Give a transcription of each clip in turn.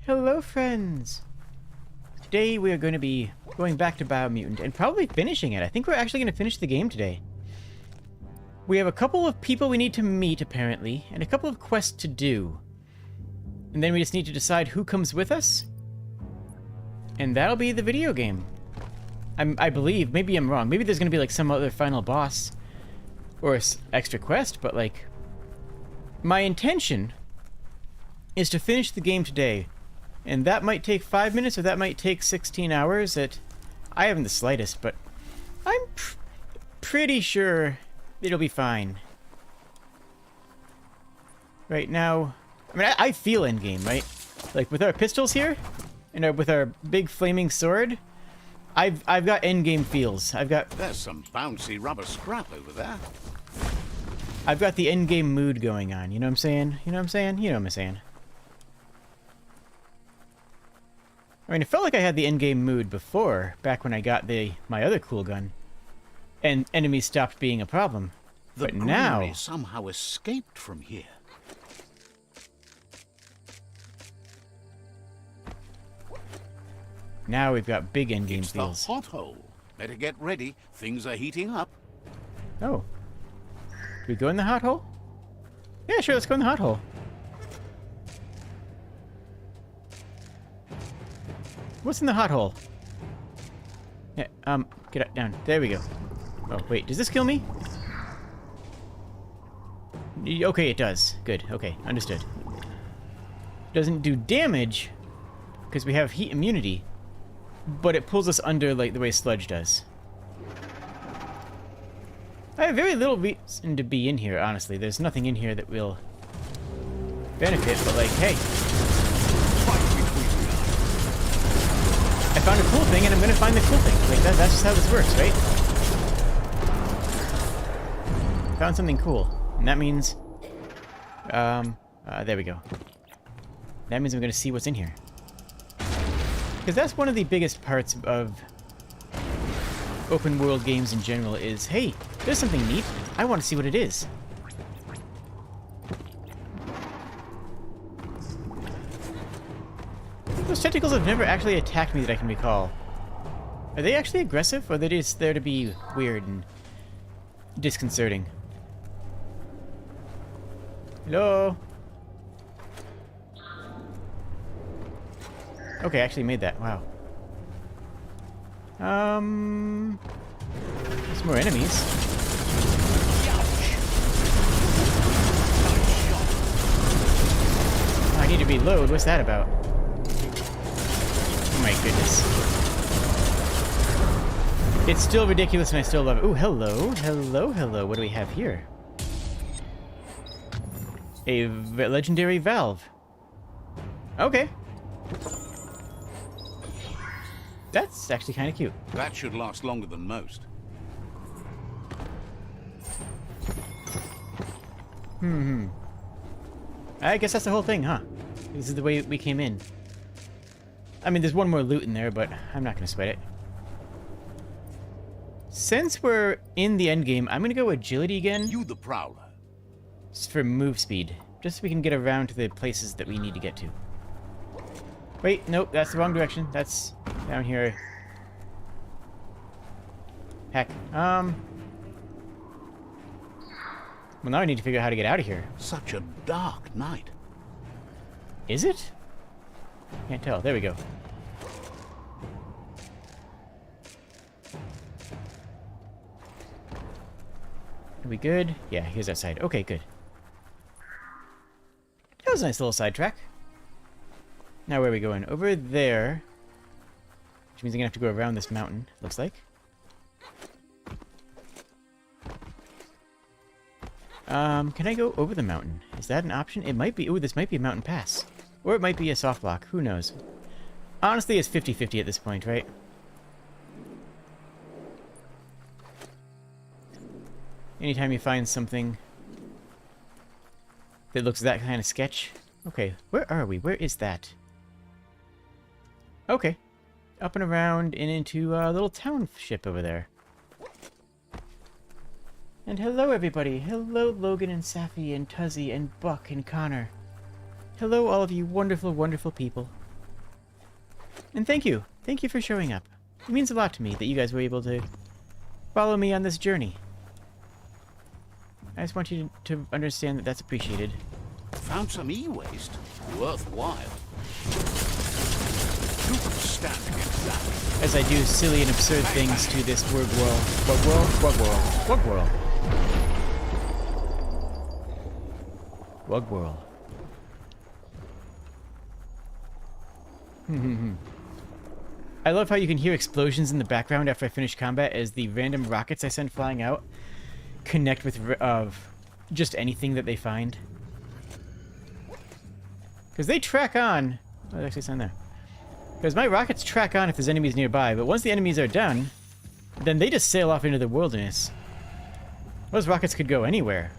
Hello, friends! Today we are going to be going back to Biomutant and probably finishing it. I think we're actually going to finish the game today. We have a couple of people we need to meet, apparently, and a couple of quests to do. And then we just need to decide who comes with us. And that'll be the video game. I believe. Maybe I'm wrong. Maybe there's going to be like some other final boss or extra quest, but like... my intention is to finish the game today. And that might take 5 minutes, or that might take 16 hours. I haven't the slightest, but I'm pretty sure it'll be fine. Right now, I mean, I feel endgame, right? Like with our pistols here, and with our big flaming sword, I've got endgame feels. There's some bouncy rubber scrap over there. I've got the endgame mood going on. You know what I'm saying? You know what I'm saying? You know what I'm saying? I mean, it felt like I had the endgame mood before, back when I got my other cool gun, and enemies stopped being a problem. But now... greenery somehow escaped from here. Now we've got big endgame It's feels. the hot hole. Better get ready. Things are heating up. Oh. Do we go in the hot hole? Yeah, sure, let's go in the hot hole. What's in the hot hole? Yeah, get down. There we go. Oh, wait, does this kill me? Okay, it does. Good, okay, understood. Doesn't do damage, because we have heat immunity, but it pulls us under like the way sludge does. I have very little reason to be in here, honestly. There's nothing in here that will benefit, but like, hey. I found a cool thing, and I'm gonna find the cool thing. Like, that's just how this works, right? Found something cool. And that means... there we go. That means I'm gonna see what's in here. Because that's one of the biggest parts of open world games in general is, hey, there's something neat. I want to see what it is. Those tentacles have never actually attacked me that I can recall. Are they actually aggressive, or are they just there to be weird and disconcerting? Hello? Okay, I actually made that. Wow. There's more enemies. Oh, I need to reload. What's that about? Oh my goodness. It's still ridiculous and I still love it. Ooh, hello. Hello, hello. What do we have here? A legendary valve. Okay. That's actually kind of cute. That should last longer than most. I guess that's the whole thing, huh? This is the way we came in. I mean, there's one more loot in there, but I'm not going to sweat it. Since we're in the end game, I'm going to go agility again. You the prowler. Just for move speed. Just so we can get around to the places that we need to get to. Wait, nope, that's the wrong direction. That's down here. Heck. Well, now I need to figure out how to get out of here. Such a dark night. Is it? Can't tell. There we go. Are we good? Yeah, here's that side. Okay, good. That was a nice little sidetrack. Now where are we going? Over there. Which means I'm gonna have to go around this mountain, looks like. Can I go over the mountain? Is that an option? It might be. Ooh, this might be a mountain pass. Or it might be a soft block. Who knows? Honestly, it's 50-50 at this point, right? Anytime you find something that looks that kind of sketch. Okay, where are we? Where is that? Okay. Up and around and into a little township over there. And hello, everybody. Hello, Logan and Safi and Tuzzy and Buck and Connor. Hello, all of you wonderful, wonderful people. And thank you. Thank you for showing up. It means a lot to me that you guys were able to follow me on this journey. I just want you to understand that that's appreciated. Found some e-waste. Worthwhile. Who could stand against that? As I do silly and absurd things to this word world. What world? What world? What world? What world? I love how you can hear explosions in the background after I finish combat as the random rockets I send flying out connect with just anything that they find. Because they track on... Oh, there's actually something there. Because my rockets track on if there's enemies nearby, but once the enemies are done, then they just sail off into the wilderness. Those rockets could go anywhere.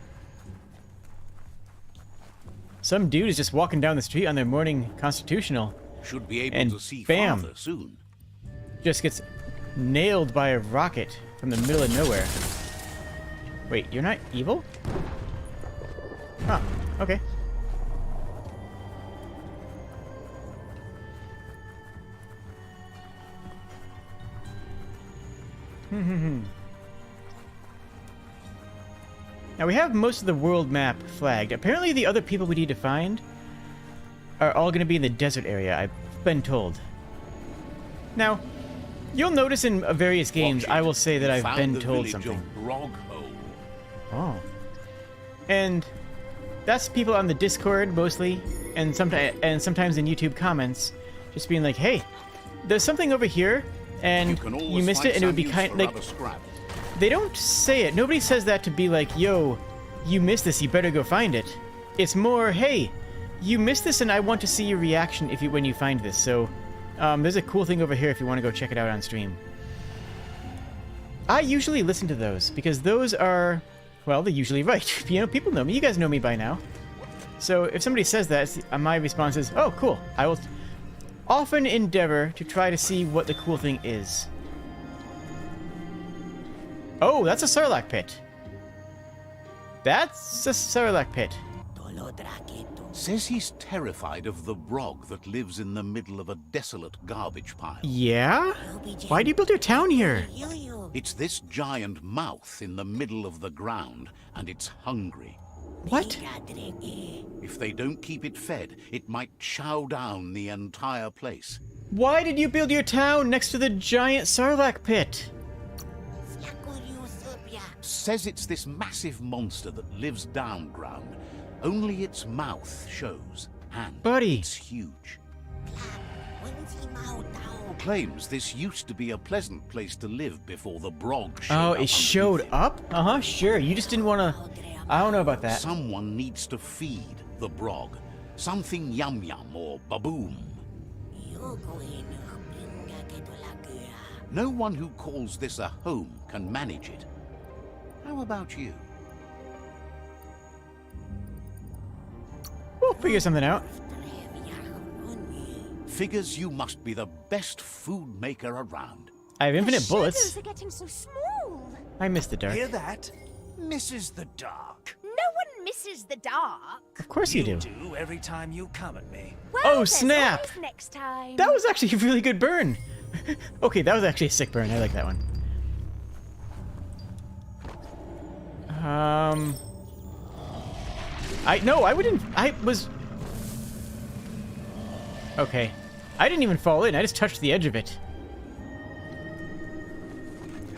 Some dude is just walking down the street on their morning constitutional. Should be able and to see bam, farther soon. Just gets nailed by a rocket from the middle of nowhere. Wait, you're not evil? Huh, okay. Now we have most of the world map flagged. Apparently the other people we need to find are all going to be in the desert area, I've been told. Now, you'll notice in various games I will say that I've been told something. Oh. And that's people on the Discord mostly, and sometimes in YouTube comments, just being like, hey, there's something over here, and you missed it, and it would be kind like... They don't say it. Nobody says that to be like, yo, you missed this, you better go find it. It's more, hey, you missed this, and I want to see your reaction when you find this. So, there's a cool thing over here if you want to go check it out on stream. I usually listen to those, because those are, well, they're usually right. You know, people know me. You guys know me by now. So, if somebody says that, my response is, oh, cool. I will often endeavor to try to see what the cool thing is. Oh, that's a Sarlacc pit. That's a Sarlacc pit. Says he's terrified of the brog that lives in the middle of a desolate garbage pile. Yeah? Why do you build your town here? It's this giant mouth in the middle of the ground, and it's hungry. What? If they don't keep it fed, it might chow down the entire place. Why did you build your town next to the giant Sarlacc pit? Says it's this massive monster that lives down ground. Only its mouth shows, and Buddy. It's huge. Claims this used to be a pleasant place to live before the brog showed up. Oh, it showed up? Uh-huh, sure. You just didn't want to... I don't know about that. Someone needs to feed the brog. Something yum-yum or baboom. No one who calls this a home can manage it. How about you? We'll figure something out. Figures you must be the best food maker around. I have infinite bullets. Shadows are getting so small. I miss the dark. Hear that? Misses the dark. No one misses the dark. Of course you do. do every time you come at me. Well, Oh, there's snap! always next time. That was actually a really good burn. Okay, that was actually a sick burn. I like that one. I was... Okay. I didn't even fall in. I just touched the edge of it.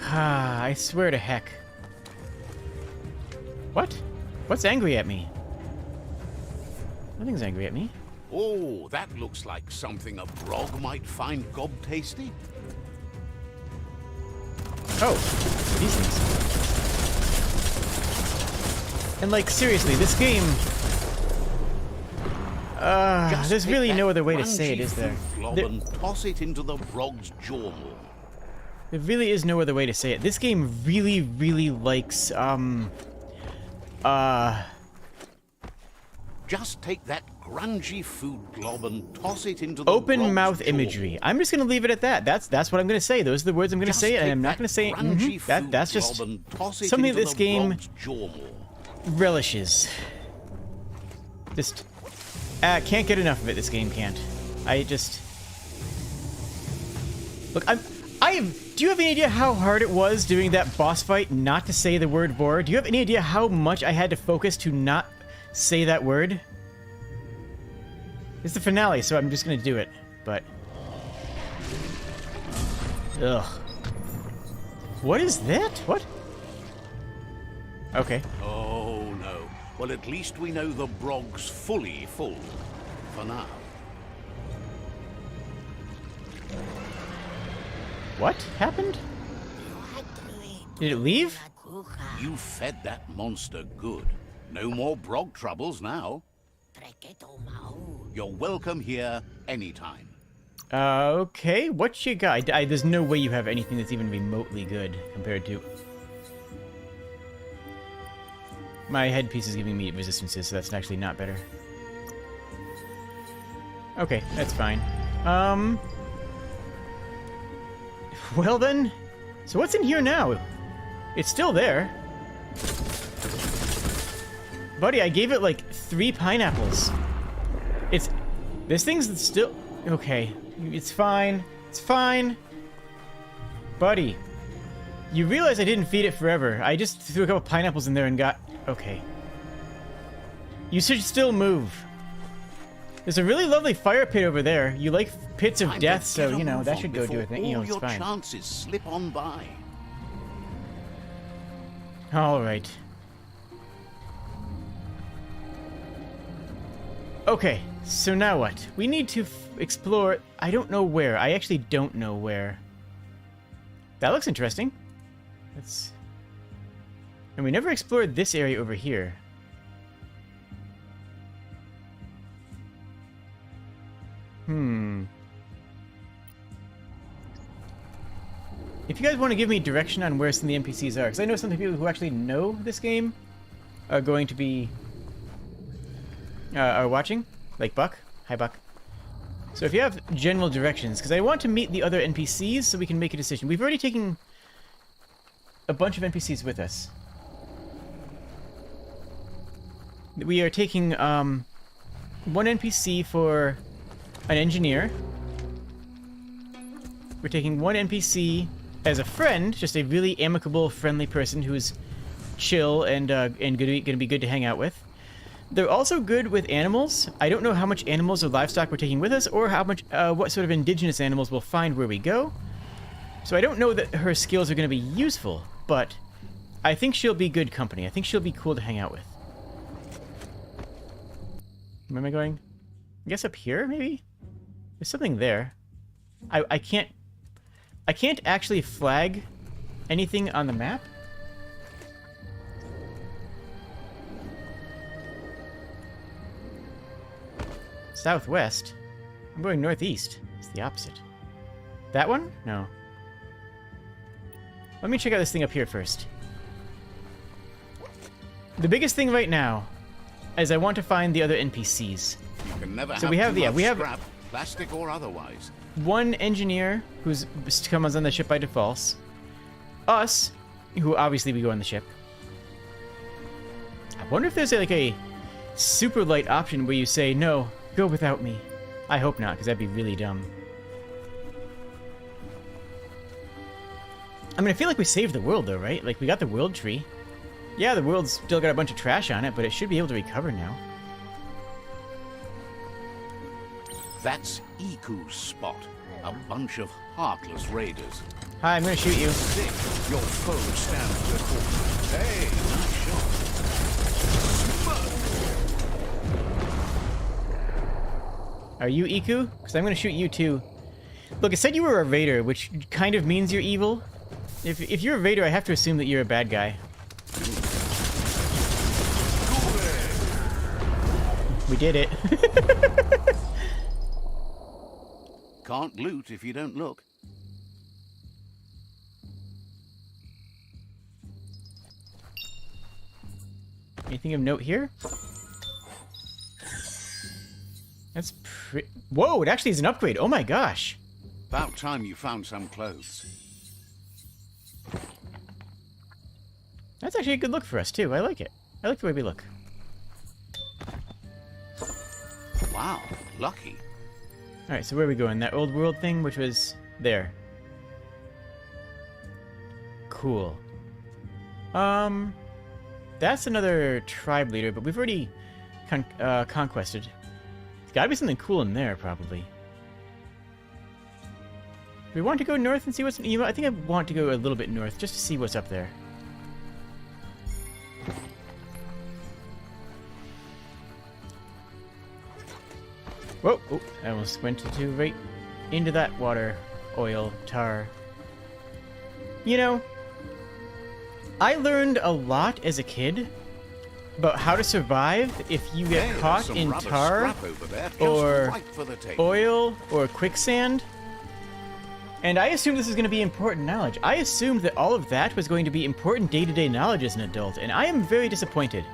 Ah, I swear to heck. What? What's angry at me? Nothing's angry at me. Oh, that looks like something a brog might find gob-tasty. Oh, these things. And like, seriously, this game... there's take really that no other way to say it, crunchy is there? fruit glob There, and toss it into the brog's jaw. there really is no other way to say it. This game really, really likes, Just take that grungy food glob and toss it into the open brog's mouth jaw. imagery. I'm just gonna leave it at that. That's what I'm gonna say. Those are the words I'm gonna Just say, and take I'm not that gonna say grungy food that's just glob and toss it something into this the game brog's jaw. relishes. Just can't get enough of it. This game can't. I just Look, do you have any idea how hard it was doing that boss fight not to say the word vor? Do you have any idea how much I had to focus to not say that word? It's the finale, so I'm just gonna do it, but... Ugh. What is that? What? Okay. Oh, no. Well, at least we know the Brog's fully full. For now. What happened? Did it leave? You fed that monster good. No more Brog troubles now. You're welcome here anytime. Okay. What you got? There's no way you have anything that's even remotely good compared to... My headpiece is giving me resistances, so that's actually not better. Okay, that's fine. Well then, so what's in here now? It's still there. Buddy, I gave it like 3 pineapples. This thing's still, okay. It's fine. It's fine. Buddy, you realize I didn't feed it forever. I just threw a couple pineapples in there and got, okay. You should still move. There's a really lovely fire pit over there. You like pits of death, so, you know, that should go do a thing. You know, it's fine. Your chances slip on by. All right. Okay, so now what? We need to explore... I don't know where. I actually don't know where. That looks interesting. Let's... And we never explored this area over here. If you guys want to give me direction on where some of the NPCs are, because I know some of the people who actually know this game are going to be are watching, like Buck. Hi, Buck. So if you have general directions, because I want to meet the other NPCs so we can make a decision. We've already taken a bunch of NPCs with us. We are taking one NPC for an engineer. We're taking one NPC as a friend, just a really amicable, friendly person who's chill and gonna be good to hang out with. They're also good with animals. I don't know how much animals or livestock we're taking with us, or how much what sort of indigenous animals we'll find where we go. So I don't know that her skills are gonna be useful, but I think she'll be good company. I think she'll be cool to hang out with. Where am I going? I guess up here, maybe? There's something there. I can't actually flag anything on the map. Southwest? I'm going northeast. It's the opposite. That one? No. Let me check out this thing up here first. The biggest thing right now is I want to find the other NPCs. You can never So we have scrap, plastic or otherwise. One engineer who's comes on the ship by default. Us, who obviously we go on the ship. I wonder if there's like a super light option where you say, no, go without me. I hope not, because that'd be really dumb. I mean, I feel like we saved the world though, right? Like, we got the world tree. Yeah, the world's still got a bunch of trash on it, but it should be able to recover now. That's Iku's spot. A bunch of heartless raiders. Hi, I'm gonna shoot you. Sick, your foe stands before you. Hey, nice shot. Are you Iku? Because I'm gonna shoot you too. Look, it said you were a raider, which kind of means you're evil. If you're a raider, I have to assume that you're a bad guy. We did it. Can't loot if you don't look. Anything of note here? That's pretty... Whoa, it actually is an upgrade. Oh my gosh. About time you found some clothes. That's actually a good look for us, too. I like it. I like the way we look. Wow, lucky. Alright, so where are we going? That old world thing, which was there. Cool. That's another tribe leader, but we've already conquested. There's gotta be something cool in there, probably. Do we want to go north and see what's... You know, I think I want to go a little bit north, just to see what's up there. Whoa! Oh, I almost went right into that water, oil, tar. You know, I learned a lot as a kid about how to survive if you get caught in tar or oil or quicksand. And I assumed this was going to be important knowledge. I assumed that all of that was going to be important day-to-day knowledge as an adult, and I am very disappointed.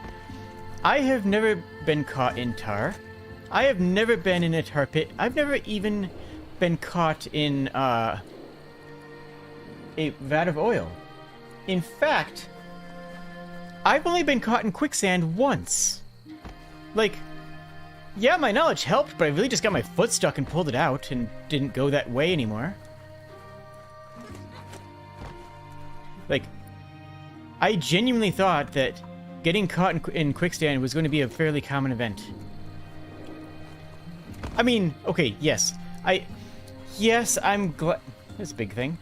I have never been caught in tar. I have never been in a tar pit. I've never even been caught in a vat of oil. In fact, I've only been caught in quicksand once. Like, yeah, my knowledge helped, but I really just got my foot stuck and pulled it out and didn't go that way anymore. Like, I genuinely thought that getting caught in quicksand was going to be a fairly common event. I mean, okay, yes. Yes, I'm glad... That's a big thing.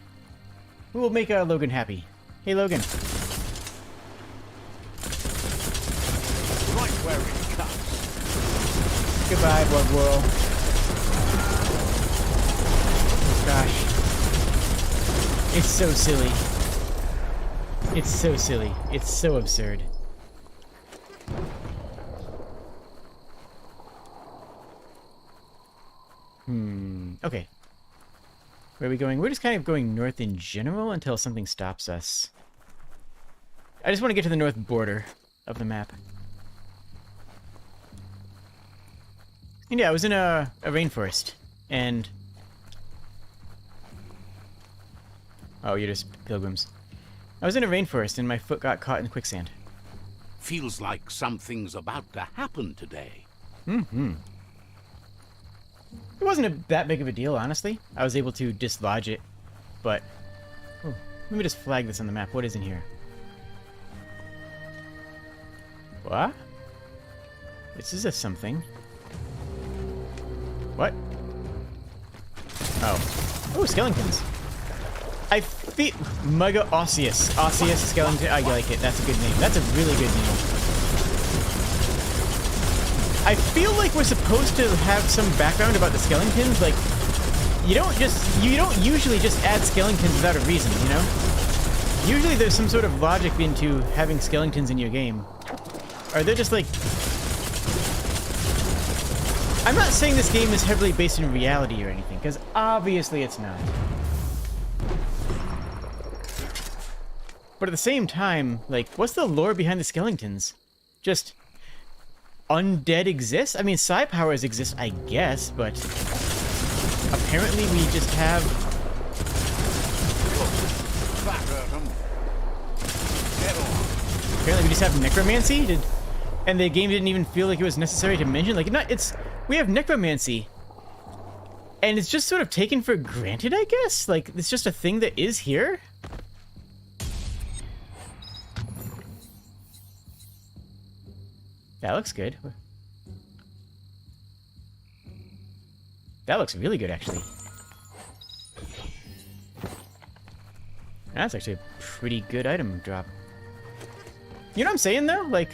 Who will make Logan happy? Hey, Logan. Right where it cuts. Goodbye, Blood Whirl. Gosh. It's so silly. It's so silly. It's so absurd. Okay. Where are we going? We're just kind of going north in general until something stops us. I just want to get to the north border of the map. And yeah, I was in a rainforest, and... Oh, you're just pilgrims. I was in a rainforest, and my foot got caught in quicksand. Feels like something's about to happen today. Mm-hmm. It wasn't that big of a deal, honestly. I was able to dislodge it, but... Oh, let me just flag this on the map. What is in here? What? This is a something. What? Oh. Oh, skeletons. I feel... Mega Osseous. Osseous skeleton. I like it. That's a good name. That's a really good name. I feel like we're supposed to have some background about the skeletons. Like, you don't usually just add skeletons without a reason, you know? Usually there's some sort of logic into having skeletons in your game. Or they're just like... I'm not saying this game is heavily based in reality or anything, because obviously it's not. But at the same time, like, what's the lore behind the skeletons? Just... undead exists? I mean, psi powers exist, I guess, but apparently we just have... Apparently we just have necromancy? And the game didn't even feel like it was necessary to mention? Like, we have necromancy. And it's just sort of taken for granted, I guess? Like, it's just a thing that is here? That looks good. That looks really good, actually. That's actually a pretty good item drop. You know what I'm saying, though? Like,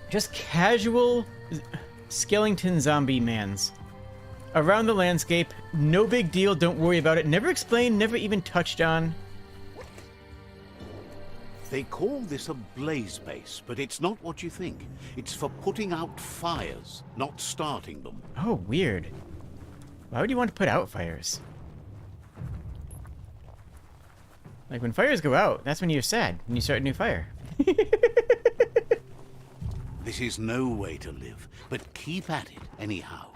just casual skeleton zombie mans. Around the landscape, no big deal, don't worry about it. Never explained, never even touched on. They call this a blaze base, but it's not what you think. It's for putting out fires, not starting them. Oh, weird. Why would you want to put out fires? Like, when fires go out, that's when you're sad, when you start a new fire. This is no way to live, but keep at it anyhow.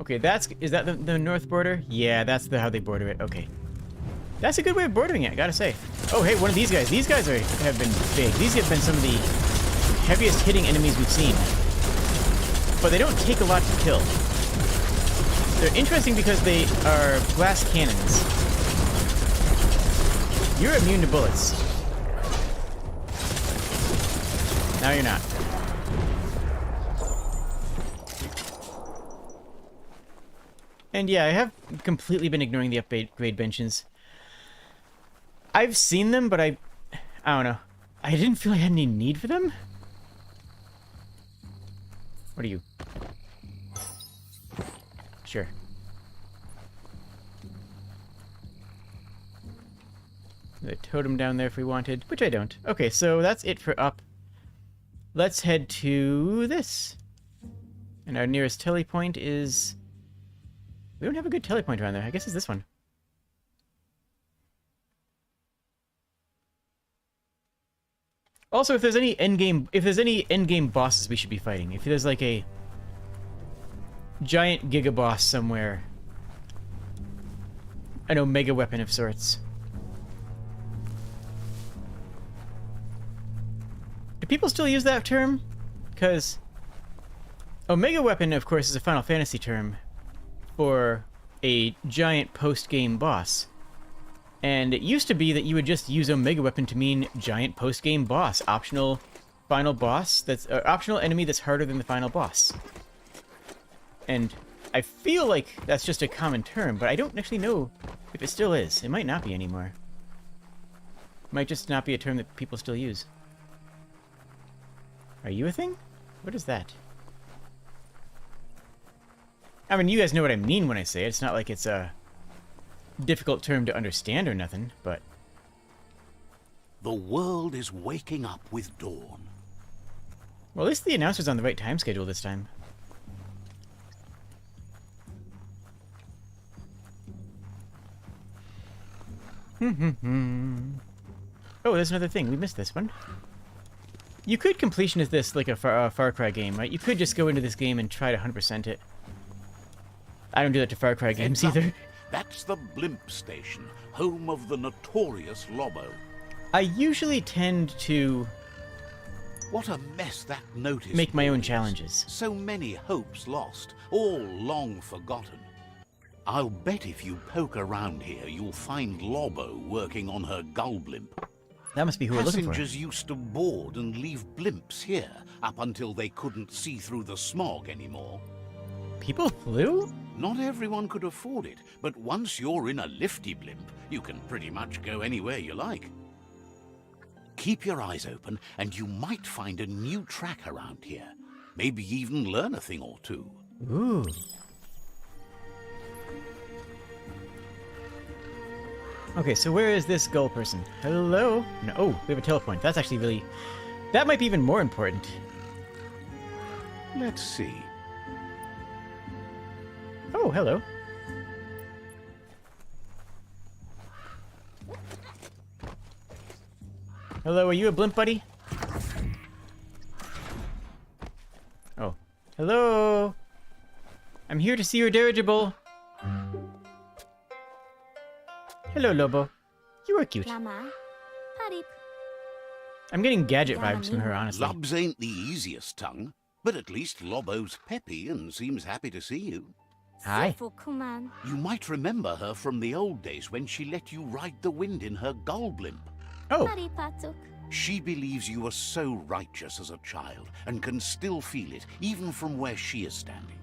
Okay, is that the north border? Yeah, that's how they border it. Okay. That's a good way of bordering it, I gotta say. Oh, hey, one of these guys. These guys have been big. These have been some of the heaviest hitting enemies we've seen. But they don't take a lot to kill. They're interesting because they are glass cannons. You're immune to bullets. Now you're not. And yeah, I have completely been ignoring the upgrade benches. I've seen them, but I don't know. I didn't feel I had any need for them. What are you? Sure. The totem down there if we wanted, which I don't. Okay, so that's it for up. Let's head to this. And our nearest telepoint is... We don't have a good telepoint around there. I guess it's this one. Also, if there's any endgame bosses we should be fighting, if there's like a giant giga boss somewhere, an omega weapon of sorts. Do people still use that term? Because omega weapon, of course, is a Final Fantasy term for a giant post-game boss. And it used to be that you would just use Omega Weapon to mean giant post-game boss, optional final boss, that's optional enemy that's harder than the final boss. And I feel like that's just a common term, but I don't actually know if it still is. It might not be anymore. It might just not be a term that people still use. Are you a thing? What is that? I mean, you guys know what I mean when I say it. It's not like it's a difficult term to understand or nothing, but... The world is waking up with dawn. Well, at least the announcer's on the right time schedule this time. Oh, there's another thing. We missed this one. You could completionist this like a Far Cry game, right? You could just go into this game and try to 100% it. I don't do that to Far Cry games either. That's the Blimp Station, home of the notorious Lobo. I usually tend to... What a mess that notice make my own is. challenges. So many hopes lost, all long forgotten. I'll bet if you poke around here, you'll find Lobo working on her gull blimp. That must be who we're looking for. Passengers used to board and leave blimps here up until they couldn't see through the smog anymore. People flew? Not everyone could afford it, but once you're in a lifty blimp, you can pretty much go anywhere you like. Keep your eyes open, and you might find a new track around here. Maybe even learn a thing or two. Ooh. Okay, so where is this gull person? Hello? No, oh, we have a telepoint. That's actually really... That might be even more important. Let's see. Oh, hello. Hello, are you a blimp, buddy? Oh. Hello? I'm here to see your dirigible. Hello, Lobo. You are cute. I'm getting gadget vibes from her, honestly. Lubs ain't the easiest tongue, but at least Lobo's peppy and seems happy to see you. Hi. You might remember her from the old days when she let you ride the wind in her gull blimp. Oh. She believes you were so righteous as a child and can still feel it, even from where she is standing.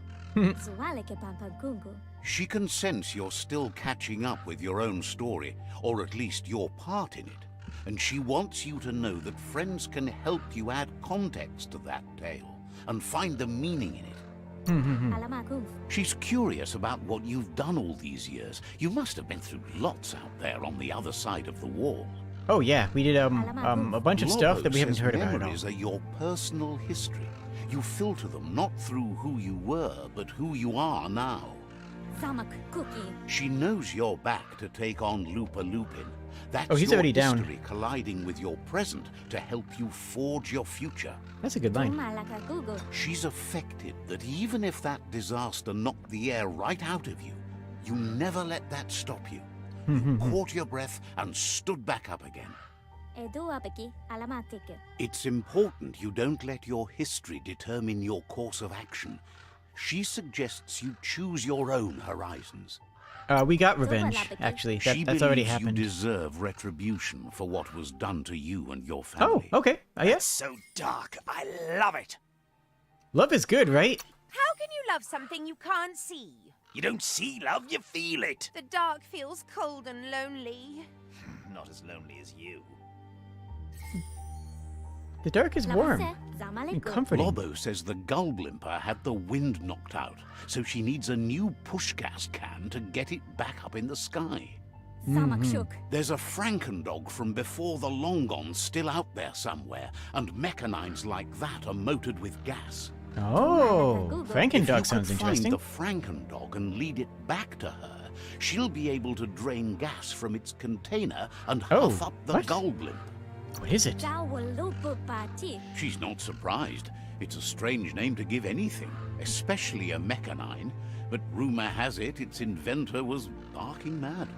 She can sense you're still catching up with your own story, or at least your part in it. And she wants you to know that friends can help you add context to that tale and find the meaning in it. She's curious about what you've done all these years. You must have been through lots out there on the other side of the wall. Oh yeah, we did a bunch of stuff that we haven't heard about at all. Memories are your personal history. You filter them not through who you were, but who you are now. She knows you're back to take on Lupa Lupin. That's he's your already down. history colliding with your present to help you forge your future. That's a good line. She's affected that even if that disaster knocked the air right out of you, you never let that stop you. You caught your breath and stood back up again. It's important you don't let your history determine your course of action. She suggests you choose your own horizons. We got revenge, actually. She That's already believes happened. you deserve retribution for what was done to you and your Oh, family. okay. That's Yes. so dark. I love it. Love is good, right? How can you love something you can't see? You don't see love, you feel it. The dark feels cold and lonely. Not as lonely as you. The dark is warm and comforting. Lobo says the Gullblimper had the wind knocked out, so she needs a new push gas can to get it back up in the sky. There's a Frankendog from before the Long Gone still out there somewhere, and mechanines like that are motored with gas. Oh, Frankendog If sounds you could interesting. find the Frankendog and lead it back to her, she'll be able to drain gas from its container and huff up the what? Gullblimp. What is it? She's not surprised. It's a strange name to give anything, especially a mechanine, but rumor has it its inventor was barking mad.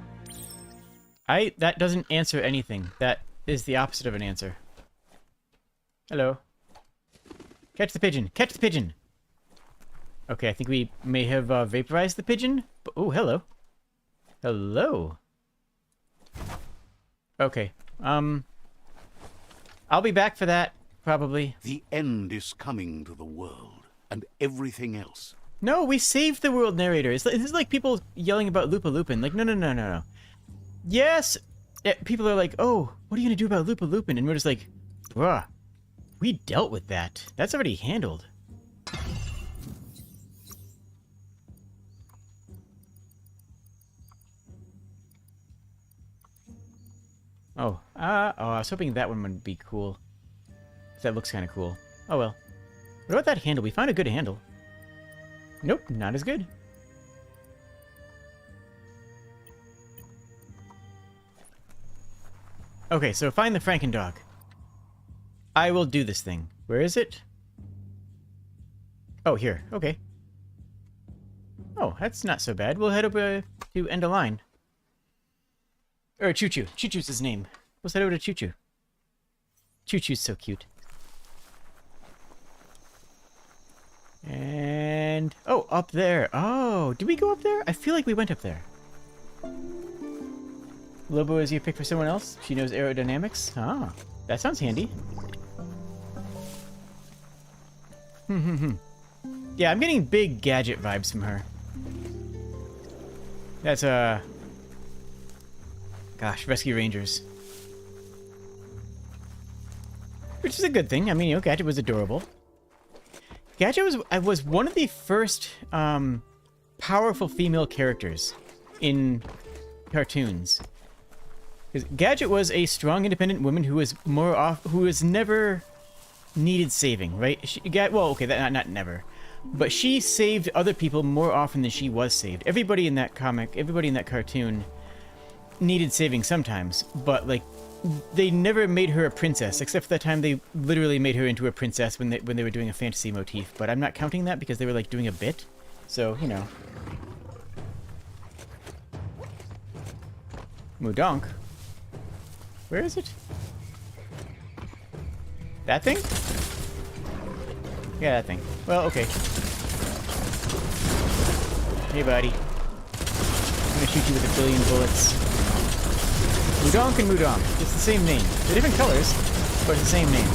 That doesn't answer anything. That is the opposite of an answer. Hello. Catch the pigeon. Catch the pigeon. Okay, I think we may have vaporized the pigeon. Oh, hello. Hello. Okay. I'll be back for that, probably. The end is coming to the world, and everything else. No, we saved the world, narrator. This is like people yelling about Lupa Lupin. Like, no. Yes! People are like, oh, what are you gonna do about Lupa Lupin? And we're just like, bruh, we dealt with that. That's already handled. Oh, I was hoping that one would be cool. That looks kind of cool. Oh well. What about that handle? We found a good handle. Nope, not as good. Okay, so find the Frankendog. I will do this thing. Where is it? Oh, here. Okay. Oh, that's not so bad. We'll head over to End of Line. Or Choo Choo. Choo Choo's his name. Let's head over to Choo Choo. Choo Choo's so cute. And... oh, up there. Oh, did we go up there? I feel like we went up there. Lobo is your pick for someone else? She knows aerodynamics? Ah, that sounds handy. Yeah, I'm getting big gadget vibes from her. That's, gosh, Rescue Rangers. Which is a good thing. I mean, you know, Gadget was adorable. Gadget was one of the first, powerful female characters in cartoons. Because Gadget was a strong, independent woman who was never needed saving, right? Well, okay, not never. But she saved other people more often than she was saved. Everybody in that comic, everybody in that cartoon needed saving sometimes, but, like, they never made her a princess, except for that time they literally made her into a princess when they were doing a fantasy motif. But I'm not counting that because they were, like, doing a bit. So, you know. Mudonk. Where is it? That thing? Yeah, that thing. Well, okay. Hey, buddy. I'm gonna shoot you with 1,000,000,000 bullets. Mudonk and Mudonk. It's the same name. They're different colors, but it's the same name.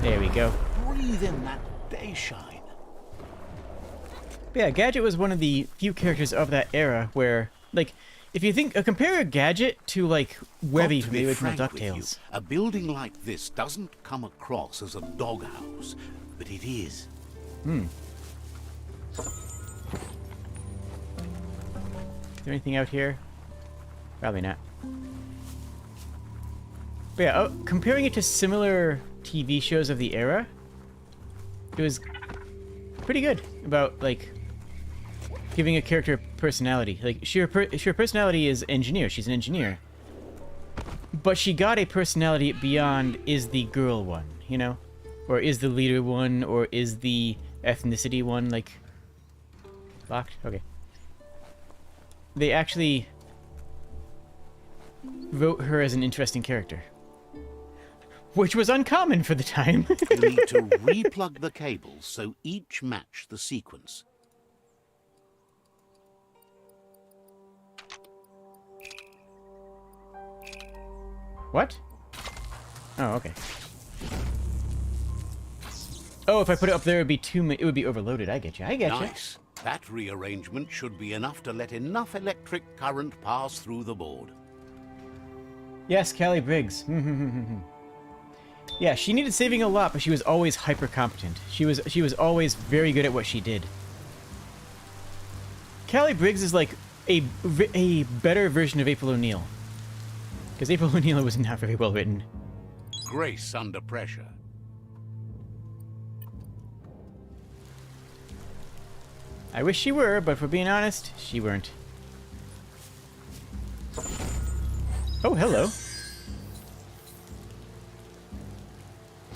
There we go. Breathe in that day shine. But yeah, Gadget was one of the few characters of that era where, like, if you think, compare a Gadget to, like, Webby Got to from be the original frank with you, DuckTales. a building like this doesn't come across as a doghouse, but it is. Is there anything out here? Probably not. But yeah, comparing it to similar TV shows of the era, it was pretty good about, like, giving a character personality. Like, her personality is engineer. She's an engineer. But she got a personality beyond is the girl one, you know? Or is the leader one, or is the ethnicity one, like... Locked? Okay. They actually wrote her as an interesting character. which was uncommon for the time. You need to replug the cables so each match the sequence. What? Oh, okay. Oh, if I put it up there, it would be overloaded. I get you. I get you. Nice. That rearrangement should be enough to let enough electric current pass through the board. Yes, Callie Briggs. Yeah, she needed saving a lot, but she was always hyper competent. She was always very good at what she did. Callie Briggs is like a better version of April O'Neil. Because April O'Neil was not very well written. Grace under pressure. I wish she were, but for being honest, she weren't. Oh, hello.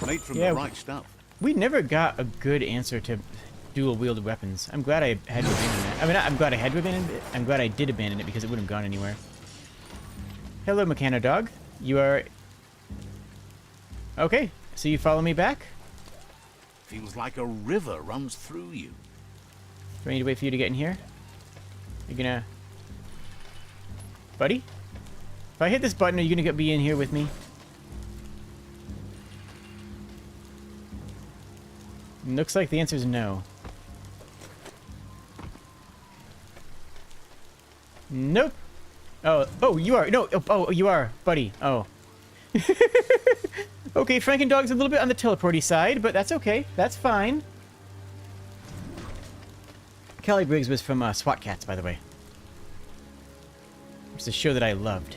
Made from Yeah, the right stuff. We never got a good answer to dual-wielded weapons. I'm glad I had to abandon it. I mean, I'm glad I had to abandon it. I'm glad I did abandon it because it wouldn't have gone anywhere. Hello, Mechano Dog. You are... Okay, so you follow me back? Feels like a river runs through you. Do I need to wait for you to get in here? You're gonna... Buddy? If I hit this button, are you gonna be in here with me? Looks like the answer is no. Nope. Oh, you are. No, oh, you are, buddy. Oh. Okay, Frankendog's a little bit on the teleporty side, but that's okay. That's fine. Callie Briggs was from SWAT Cats, by the way. It's a show that I loved.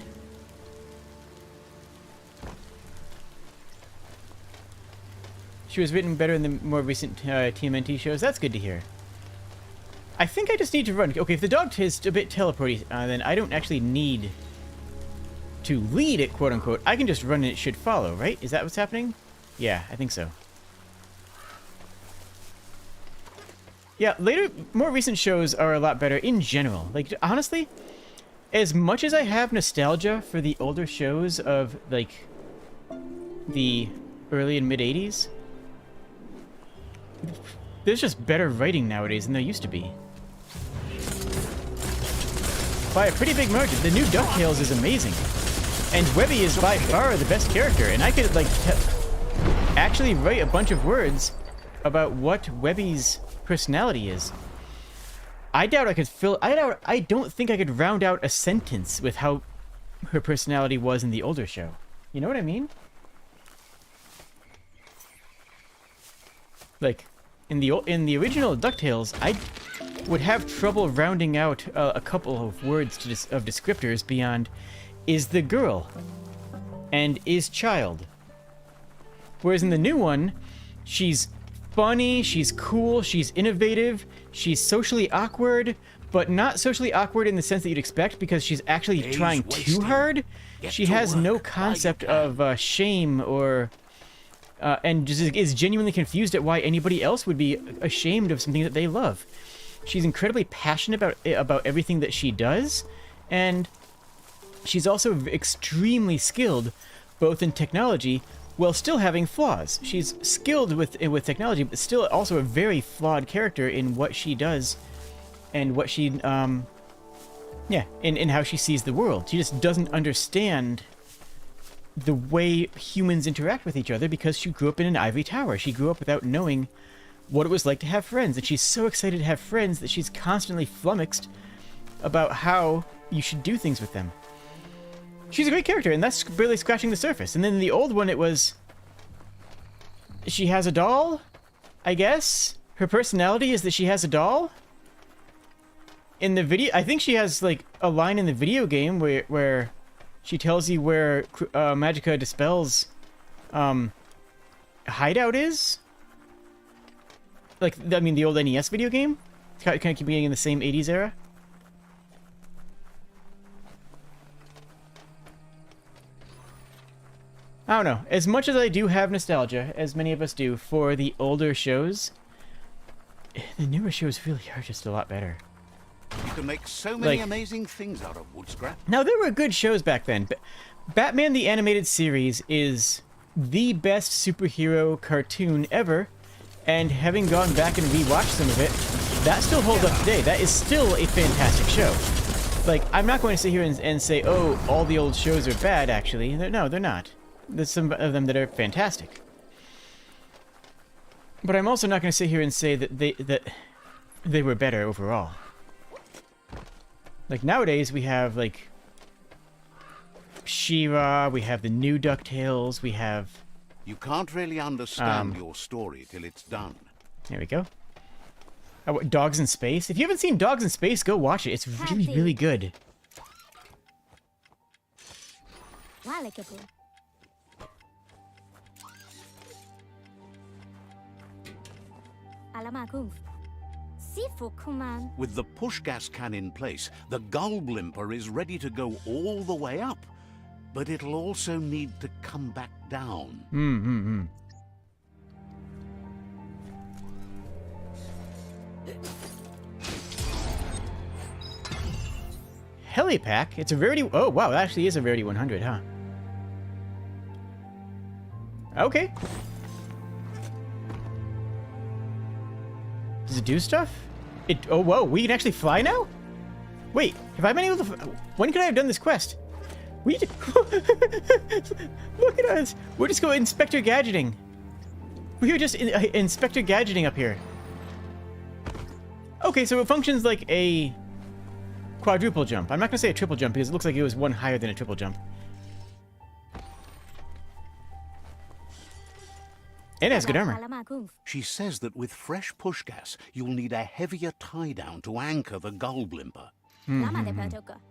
She was written better in the more recent TMNT shows. That's good to hear. I think I just need to run. Okay, if the dog is a bit teleporty, then I don't actually need to lead it, quote-unquote. I can just run and it should follow, right? Is that what's happening? Yeah, I think so. Yeah, more recent shows are a lot better in general. Like, honestly, as much as I have nostalgia for the older shows of, like, the early and mid-'80s, there's just better writing nowadays than there used to be. By a pretty big margin. The new DuckTales is amazing. And Webby is by far the best character. And I could, like, actually write a bunch of words about what Webby's personality is. I doubt I could I don't think I could round out a sentence with how her personality was in the older show. You know what I mean? Like, in the original DuckTales, I would have trouble rounding out a couple of words of descriptors beyond is the girl and is child. Whereas in the new one, she's funny, she's cool, she's innovative, she's socially awkward, but not socially awkward in the sense that you'd expect because she's actually trying too hard. She has no concept of shame or... and just is genuinely confused at why anybody else would be ashamed of something that they love. She's incredibly passionate about everything that she does, and she's also extremely skilled both in technology while still having flaws. She's skilled with technology, but still also a very flawed character in what she does and what she, in how she sees the world. She just doesn't understand the way humans interact with each other because she grew up in an ivory tower. She grew up without knowing what it was like to have friends, and she's so excited to have friends that she's constantly flummoxed about how you should do things with them. She's a great character, and that's barely scratching the surface. And then the old one, it was... She has a doll, I guess? Her personality is that she has a doll? In the video... I think she has, like, a line in the video game where she tells you where Magica Dispel's hideout is? Like, I mean, the old NES video game? Kind of keep being in the same 80s era? I don't know. As much as I do have nostalgia, as many of us do, for the older shows, the newer shows really are just a lot better. You can make so many amazing things out of wood scrap. Now, there were good shows back then. Batman the Animated Series is the best superhero cartoon ever, and having gone back and rewatched some of it, that still holds up today. That is still a fantastic show. Like, I'm not going to sit here and say, oh, all the old shows are bad, actually. No, they're not. There's some of them that are fantastic. But I'm also not going to sit here and say that they were better overall. Like, nowadays, we have, like, She-Ra, we have the new DuckTales, we have... You can't really understand your story till it's done. There we go. Oh, what, Dogs in Space? If you haven't seen Dogs in Space, go watch it. It's really, really good. With the push gas can in place, the gull blimper is ready to go all the way up. But it'll also need to come back down. Helipack? It's a rarity... Oh, wow, that actually is a rarity 100, huh? Okay. Does it do stuff? Oh, whoa, we can actually fly now? Wait, have I been able to... When could I have done this quest? We... Look at us! We're just going Inspector Gadgeting. We were just Inspector Gadgeting up here. Okay, so it functions like a quadruple jump. I'm not going to say a triple jump because it looks like it was one higher than a triple jump. And it has good armor. She says that with fresh push gas, you'll need a heavier tie-down to anchor the gull blimper.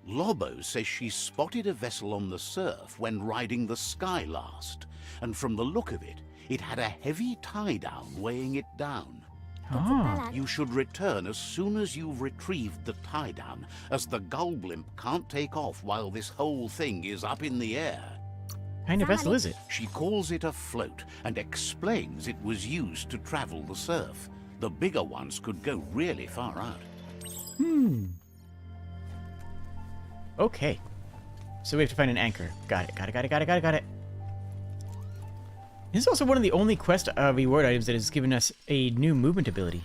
Lobo says she spotted a vessel on the surf when riding the Sky last, and from the look of it, it had a heavy tie-down weighing it down. Oh. You should return as soon as you've retrieved the tie-down, as the gull blimp can't take off while this whole thing is up in the air. What kind of vessel is it? She calls it a float and explains it was used to travel the surf. The bigger ones could go really far out. Okay. So we have to find an anchor. Got it. This is also one of the only quest reward items that has given us a new movement ability.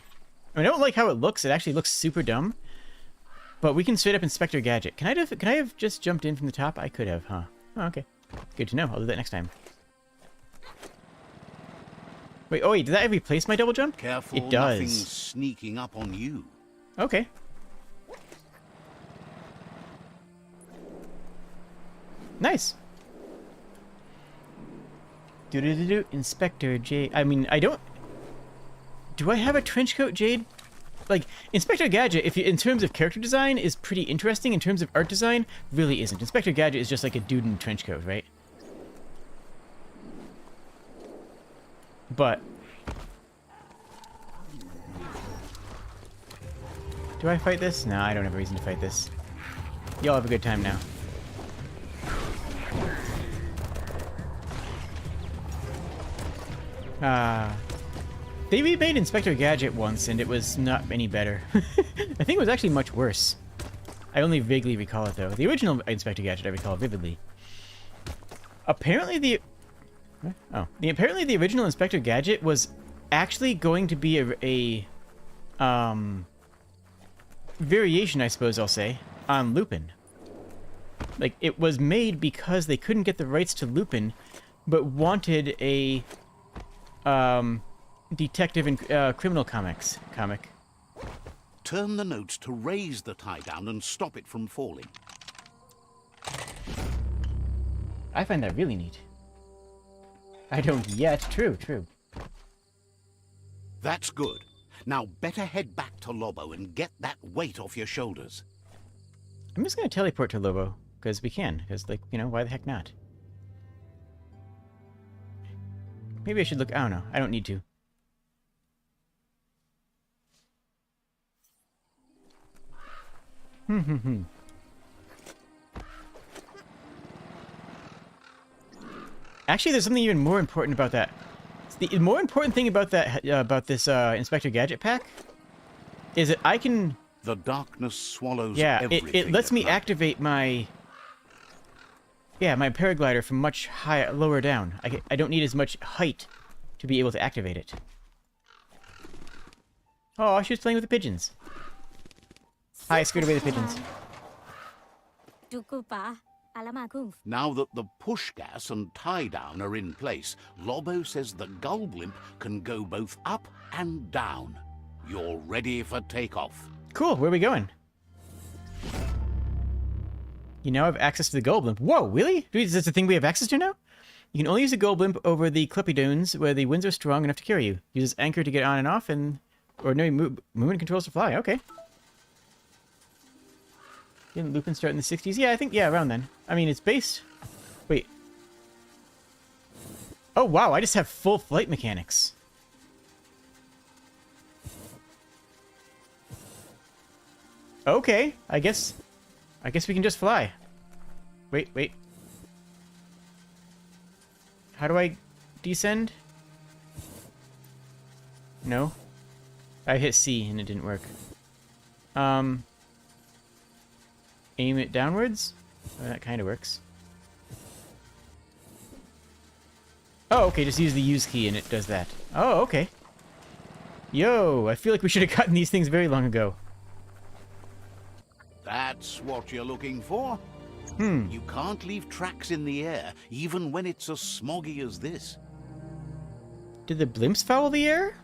I mean, I don't like how it looks. It actually looks super dumb. But we can straight up Inspector Gadget. Can I have just jumped in from the top? I could have, huh? Oh, okay. Good to know. I'll do that next time. Wait, did that replace my double jump? Careful, it does. Nothing's sneaking up on you. Okay. Nice. Inspector Jade. I mean, I don't... Do I have a trench coat, Jade? Like, Inspector Gadget, in terms of character design, is pretty interesting. In terms of art design, really isn't. Inspector Gadget is just like a dude in a trench coat, right? But... Do I fight this? No, I don't have a reason to fight this. Y'all have a good time now. They remade Inspector Gadget once, and it was not any better. I think it was actually much worse. I only vaguely recall it, though. The original Inspector Gadget I recall vividly. Apparently apparently the original Inspector Gadget was actually going to be a variation, I suppose I'll say, on Lupin. Like, it was made because they couldn't get the rights to Lupin, but wanted a detective and criminal comic. Turn the notes to raise the tie down and stop it from falling. I find that really neat. I don't yet. True. That's good. Now better head back to Lobo and get that weight off your shoulders. I'm just gonna teleport to Lobo, because we can. Because, like, you know, why the heck not? Maybe I should look... I don't know. I don't need to. Actually, there's something even more important about that. The more important thing about that, this Inspector Gadget pack, is that I can... The darkness swallows yeah, everything. it lets me activate my Yeah, my paraglider from much higher, lower down. I don't need as much height to be able to activate it. Oh, she was playing with the pigeons. Hi, scared away the pigeons. Now that the push gas and tie down are in place, Lobo says the gull blimp can go both up and down. You're ready for takeoff. Cool, where are we going? You now have access to the gull blimp. Whoa, really? Is this a thing we have access to now? You can only use a gull blimp over the clippy dunes where the winds are strong enough to carry you. Use anchor to get on and off, and ordinary movement controls to fly. Okay. Didn't Lupin start in the 60s? Yeah, I think, yeah, around then. I mean, it's based... Wait. Oh, wow, I just have full flight mechanics. Okay, I guess we can just fly. Wait. How do I descend? No. I hit C and it didn't work. Aim it downwards? Oh, that kind of works. Oh, okay, just use the use key and it does that. Oh, okay. Yo, I feel like we should have gotten these things very long ago. That's what you're looking for? You can't leave tracks in the air, even when it's as smoggy as this. Did the blimps foul the air?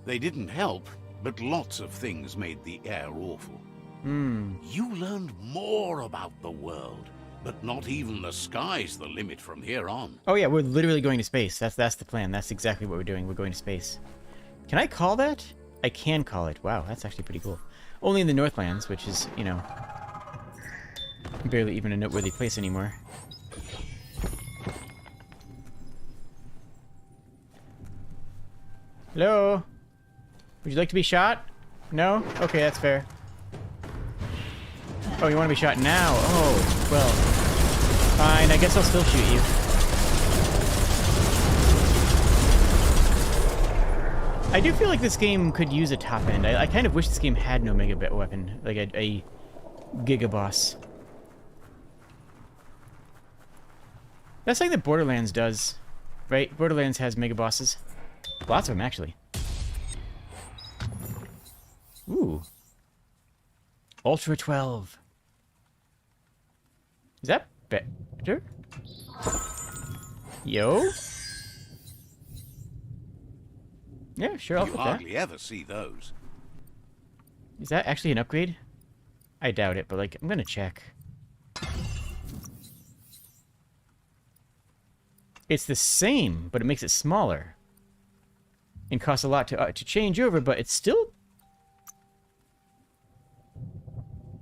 They didn't help, but lots of things made the air awful. You learned more about the world, but not even the sky's the limit from here on. Oh yeah, we're literally going to space. That's the plan. That's exactly what we're doing. We're going to space. Can I call that? I can call it. Wow, that's actually pretty cool. Only in the Northlands, which is, you know, barely even a noteworthy place anymore. Hello? Would you like to be shot? No? Okay, that's fair. Oh, you want to be shot now? Oh, well. Fine, I guess I'll still shoot you. I do feel like this game could use a top end. I kind of wish this game had no mega weapon, like a Giga Boss. That's something that Borderlands does, right? Borderlands has mega bosses. Lots of them, actually. Ooh. Ultra 12. Is that better? Yo? Yeah, sure, I'll You put that. hardly ever see those. Is that actually an upgrade? I doubt it, but, like, I'm gonna check. It's the same, but it makes it smaller. And costs a lot to change over, but it's still...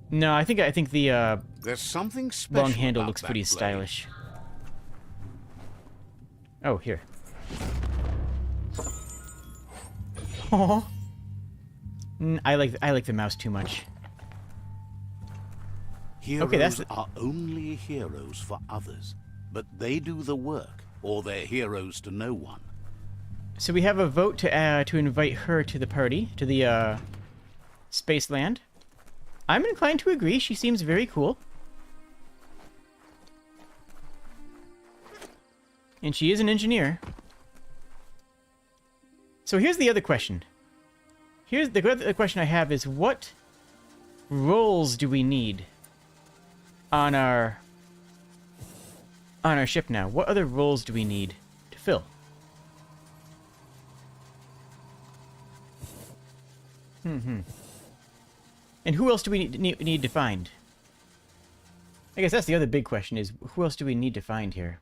No, I think the There's something special long handle about looks that pretty blade. stylish. Oh, here. Oh. I like the mouse too much. Heroes are only heroes for others, but they do the work, or they're heroes to no one. So we have a vote to invite her to the party, to the space land. I'm inclined to agree. She seems very cool. And she is an engineer. So here's the other question. Here's the other question I have is, what roles do we need on our ship now? What other roles do we need to fill? And who else do we need to find? I guess that's the other big question, is who else do we need to find here?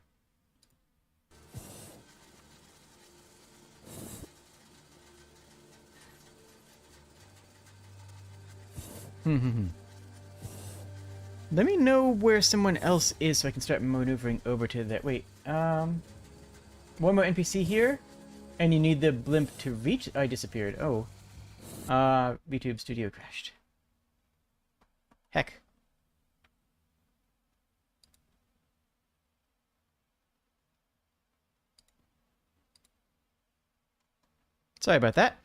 Let me know where someone else is so I can start maneuvering over to that. Wait, one more NPC here, and you need the blimp to reach. I disappeared. Oh, Vtube Studio crashed. Heck. Sorry about that.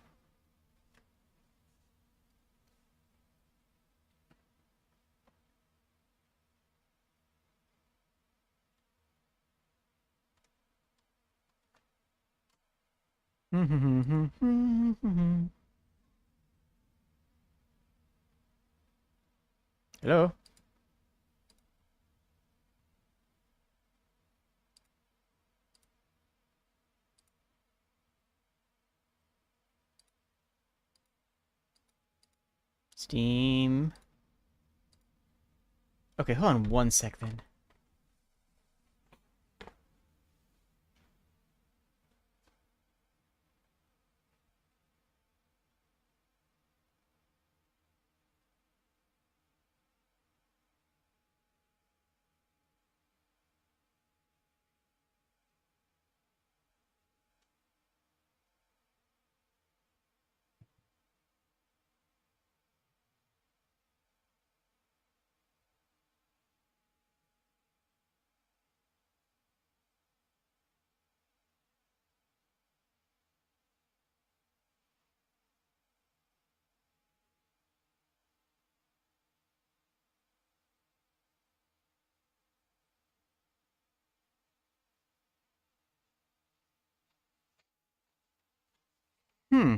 Hello? Steam. Okay, hold on one sec then. Hmm.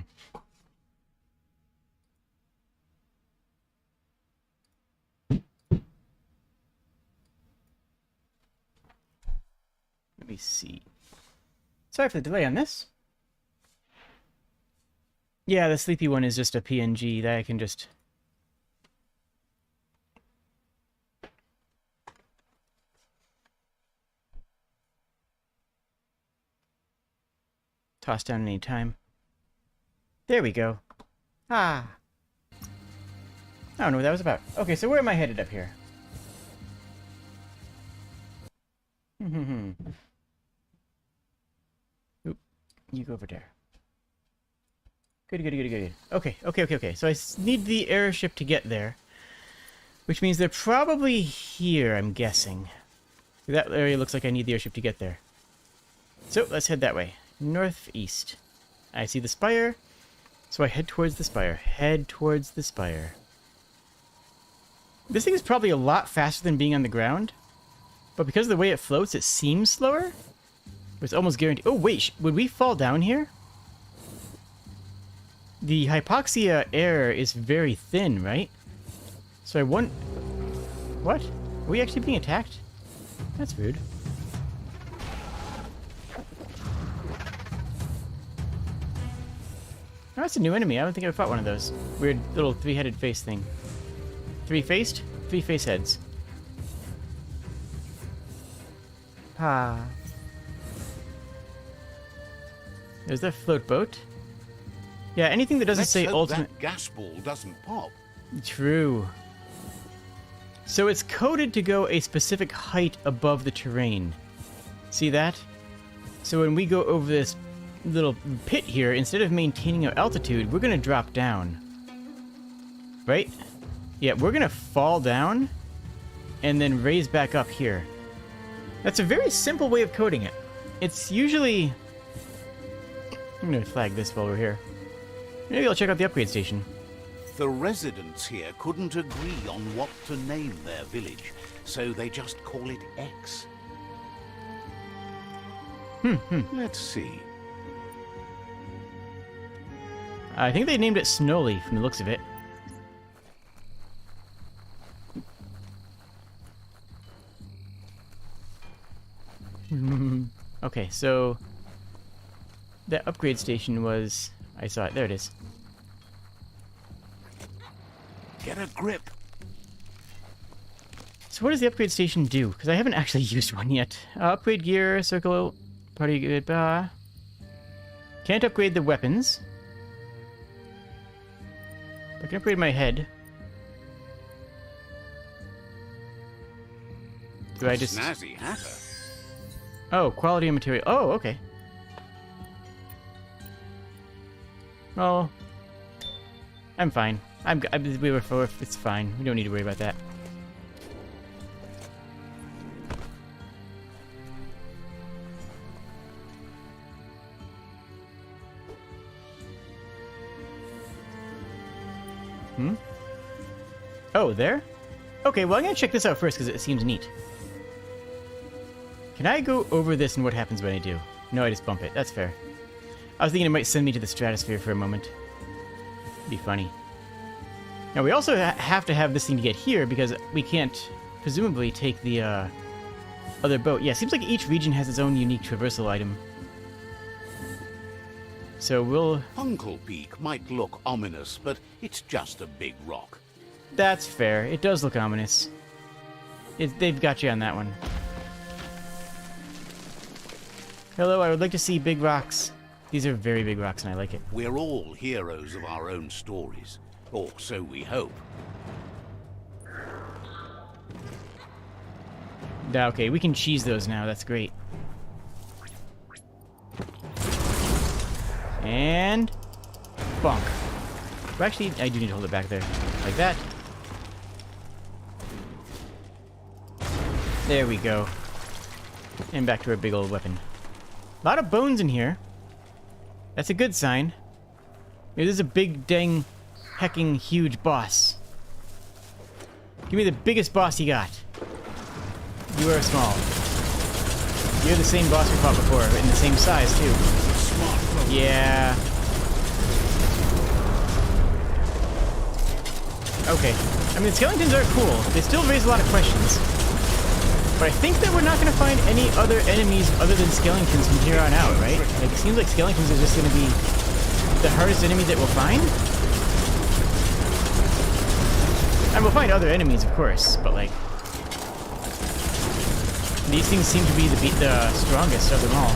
Let me see. Sorry for the delay on this. Yeah, the sleepy one is just a PNG that I can just... toss down any time. There we go. Ah. I don't know what that was about. Okay, so where am I headed up here? Oop. You go over there. Good, good, good, good. Okay. So I need the airship to get there. Which means they're probably here, I'm guessing. That area looks like I need the airship to get there. So, let's head that way. Northeast. I see the spire. So I head towards the spire. Head towards the spire. This thing is probably a lot faster than being on the ground. But because of the way it floats, it seems slower. But it's almost guaranteed. Oh, wait. Would we fall down here? The hypoxia air is very thin, right? So I want... What? Are we actually being attacked? That's rude. Oh, that's a new enemy. I don't think I've fought one of those. Weird little three-headed face thing. Three-faced? Three-face heads. Ah. There's the float boat. Yeah, anything that doesn't Let's say hope ultimate... that gas ball doesn't pop. True. So it's coded to go a specific height above the terrain. See that? So when we go over this little pit here, instead of maintaining our altitude, we're going to drop down. Right? Yeah, we're going to fall down and then raise back up here. That's a very simple way of coding it. It's usually... I'm going to flag this while we're here. Maybe I'll check out the upgrade station. The residents here couldn't agree on what to name their village, so they just call it X. Let's see. I think they named it Snowleaf from the looks of it. Okay, so... that upgrade station was... I saw it. There it is. Get a grip. So what does the upgrade station do? Because I haven't actually used one yet. Upgrade gear, circle, party, can't upgrade the weapons. I can upgrade my head. Do I just... Snazzy hatter. Oh, quality of material. Oh, okay. Well, I'm fine. We were for. It's fine. We don't need to worry about that. Oh, there? Okay, well, I'm gonna check this out first because it seems neat. Can I go over this and what happens when I do? No, I just bump it. That's fair. I was thinking it might send me to the stratosphere for a moment. Be funny. Now we also have to have this thing to get here because we can't presumably take the other boat. Yeah, seems like each region has its own unique traversal item. So we'll... Punkle Peak might look ominous, but it's just a big rock. That's fair. It does look ominous. They've got you on that one. Hello, I would like to see big rocks. These are very big rocks and I like it. We're all heroes of our own stories. Or so we hope. Okay, we can cheese those now. That's great. And... bonk. Well, actually, I do need to hold it back there. Like that. There we go. And back to our big old weapon. A lot of bones in here. That's a good sign. Maybe there's a big, dang, hecking, huge boss. Give me the biggest boss you got. You are small. You're the same boss we fought before, but in the same size, too. Yeah. Okay. I mean, the skeletons are cool. They still raise a lot of questions. But I think that we're not going to find any other enemies other than skeletons from here on out, right? Like, it seems like skeletons are just going to be the hardest enemy that we'll find. And we'll find other enemies, of course, but like... these things seem to be the strongest of them all.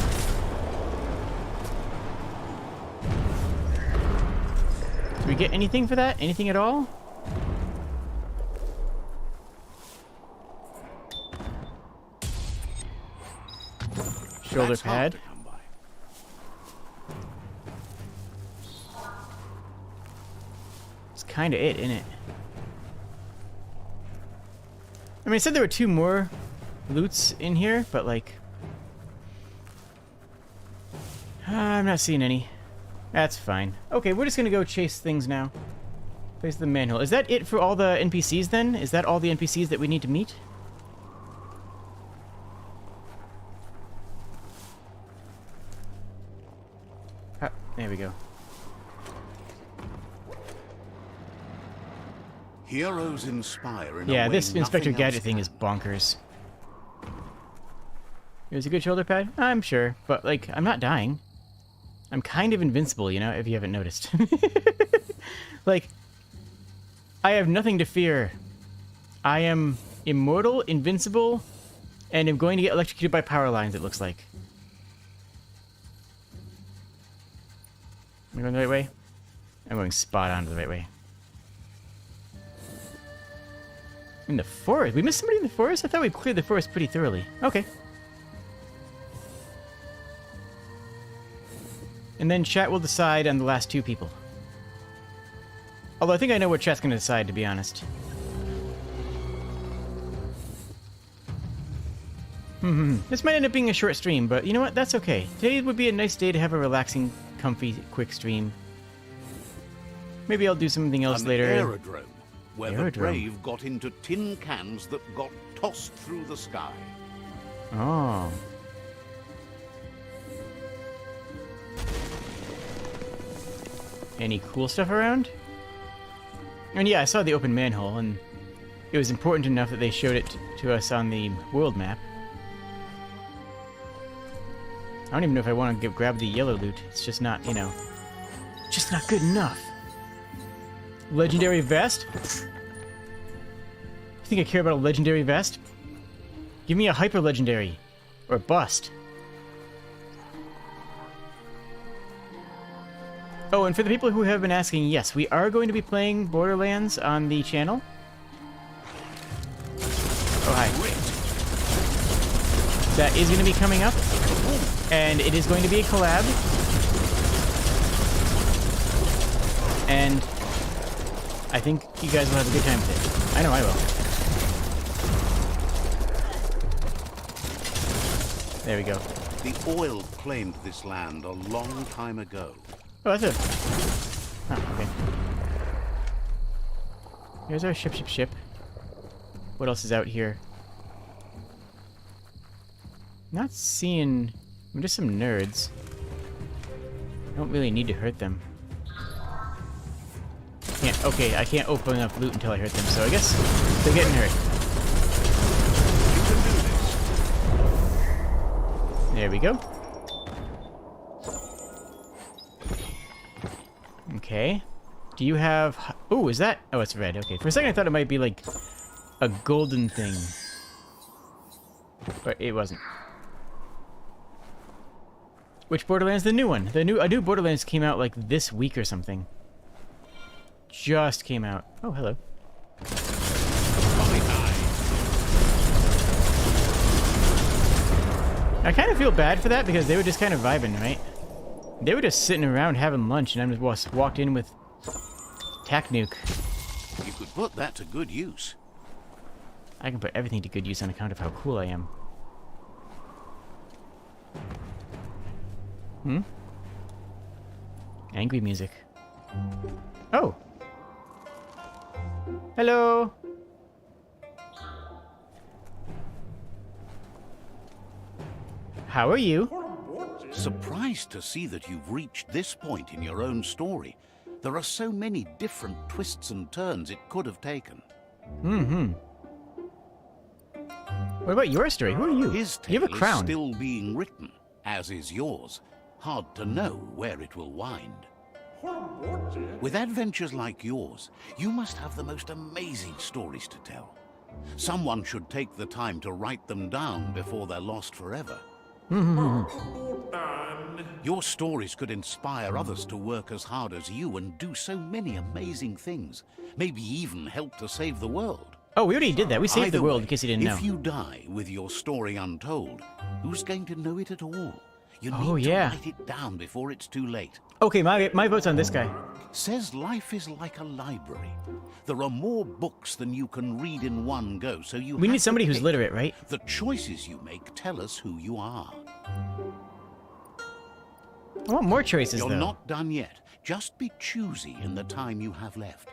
Do we get anything for that? Anything at all? Shoulder That's hard pad. to come by. It's kind of it, isn't it? I mean, I said there were 2 more loots in here, but like... I'm not seeing any. That's fine. Okay, we're just gonna go chase things now. Place the manhole. Is that it for all the NPCs then? Is that all the NPCs that we need to meet? Ah, there we go. Heroes inspire in a Yeah, way this Inspector nothing Gadget else thing is can. bonkers. Here's a good shoulder pad? I'm sure, but like, I'm not dying. I'm kind of invincible, you know, if you haven't noticed. Like, I have nothing to fear. I am immortal, invincible, and am going to get electrocuted by power lines, it looks like. Am I going the right way? I'm going spot on to the right way. In the forest? We missed somebody in the forest? I thought we cleared the forest pretty thoroughly. Okay. And then chat will decide on the last 2 people. Although I think I know what chat's going to decide, to be honest. This might end up being a short stream, but you know what? That's okay. Today would be a nice day to have a relaxing, comfy, quick stream. Maybe I'll do something else An later. aerodrome, where the Aerodrome. brave got into tin cans that got tossed through the sky. Oh. Any cool stuff around? And yeah, I saw the open manhole, and it was important enough that they showed it to us on the world map. I don't even know if I want to grab the yellow loot. It's just not, you know, just not good enough. Legendary vest? You think I care about a legendary vest? Give me a hyper legendary. Or bust. Oh, and for the people who have been asking, yes, we are going to be playing Borderlands on the channel. Oh, hi. That is going to be coming up. And it is going to be a collab. And I think you guys will have a good time with it. I know I will. There we go. The oil claimed this land a long time ago. Oh, that's it. Oh, okay. Here's our ship. What else is out here? Not seeing... just some nerds. I don't really need to hurt them. Can't. Okay, I can't open up loot until I hurt them, so I guess they're getting hurt. There we go. Okay. Do you have... Oh, is that... Oh, it's red. Okay. For a second, I thought it might be like a golden thing. But it wasn't. Which Borderlands? The new one. A new Borderlands came out like this week or something. Just came out. Oh, hello. I kind of feel bad for that because they were just kind of vibing, right? They were just sitting around having lunch, and I just walked in with Tac Nuke. You could put that to good use. I can put everything to good use on account of how cool I am. Angry music. Oh! Hello! How are you? Surprised to see that you've reached this point in your own story. There are so many different twists and turns it could have taken. What about your story? Who are you? His You tale have a crown. is still being written, as is yours. Hard to know where it will wind. With adventures like yours, you must have the most amazing stories to tell. Someone should take the time to write them down before they're lost forever. Your stories could inspire others to work as hard as you and do so many amazing things. Maybe even help to save the world. Oh, we already did that. We saved Either the world way, in case you didn't know. If you die with your story untold, who's going to know it at all? You need Oh, yeah. to write it down before it's too late. Okay, my vote's on this guy. Says life is like a library. There are more books than you can read in one go, so you We have need somebody to who's pick. literate, right? The choices you make tell us who you are. I want more choices, You're though. not done yet. Just be choosy in the time you have left.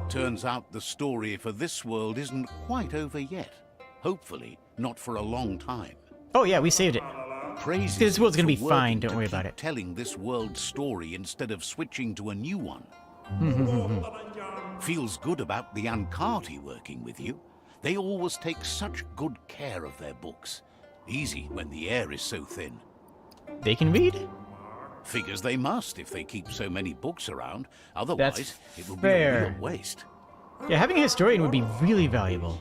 Turns out the story for this world isn't quite over yet. Hopefully, not for a long time. Oh, yeah, we saved it. Praises This world's gonna you be for fine, working don't to worry keep about it. Telling this world's story instead of switching to a new one. Feels good about the Ankati working with you. They always take such good care of their books. Easy when the air is so thin. They can read? Figures they must if they keep so many books around. Otherwise, That's it would fair. be a real waste. Yeah, having a historian would be really valuable.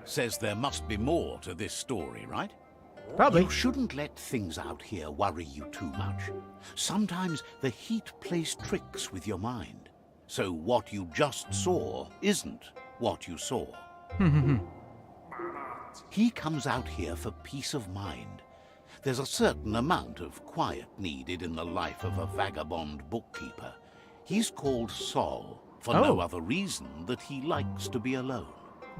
Says there must be more to this story, right? Probably. You shouldn't let things out here worry you too much. Sometimes the heat plays tricks with your mind. So what you just saw isn't what you saw. He comes out here for peace of mind. There's a certain amount of quiet needed in the life of a vagabond bookkeeper. He's called Sol for no Oh. other reason that he likes to be alone.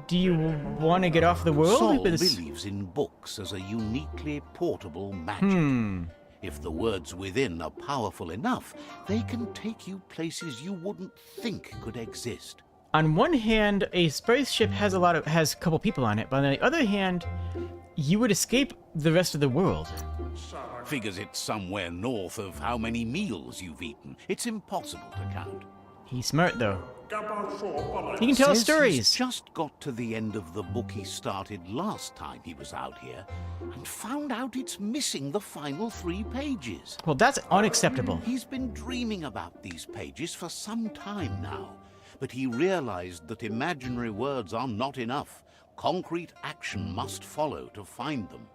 Do you want to get off the world? Sol But it's- believes in books as a uniquely portable magic. If the words within are powerful enough, they can take you places you wouldn't think could exist. On one hand, a spaceship has a couple people on it, but on the other hand, you would escape the rest of the world. Figures it's somewhere north of how many meals you've eaten. It's impossible to count. He's smart, though. He can tell us Says stories. He's just got to the end of the book he started last time he was out here and found out it's missing the final 3 pages. Well, that's unacceptable. He's been dreaming about these pages for some time now, but he realized that imaginary words are not enough. Concrete action must follow to find them.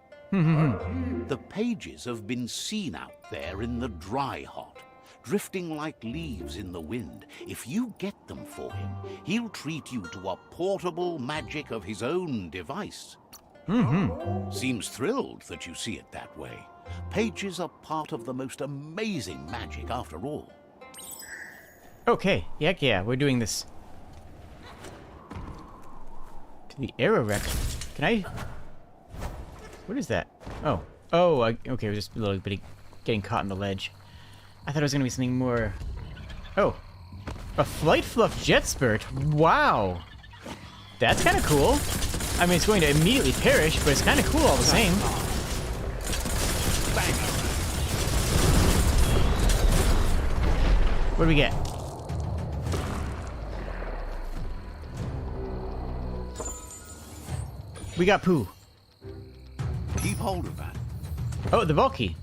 The pages have been seen out there in the dry hot, drifting like leaves in the wind. If you get them for him, he'll treat you to a portable magic of his own device. Seems thrilled that you see it that way. Pages are part of the most amazing magic after all. Okay, heck yeah, we're doing this. To the arrow wreck. Can I... What is that? Oh. Oh, okay, we're just a little bit getting caught in the ledge. I thought it was going to be something more... Oh. A Flight Fluff Jet Spurt? Wow. That's kind of cool. I mean, it's going to immediately perish, but it's kind of cool all the same. What do we get? We got poo. Keep hold of that. Oh, the vault key.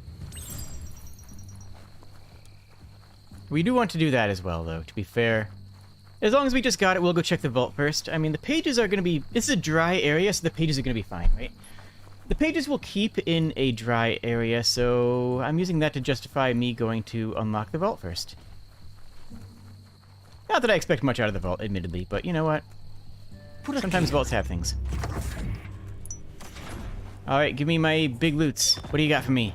We do want to do that as well, though, to be fair. As long as we just got it, we'll go check the vault first. I mean, the pages are going to be... This is a dry area, so the pages are going to be fine, right? The pages will keep in a dry area, so I'm using that to justify me going to unlock the vault first. Not that I expect much out of the vault, admittedly, but you know what? Sometimes vaults have things. Alright, give me my big loots. What do you got for me?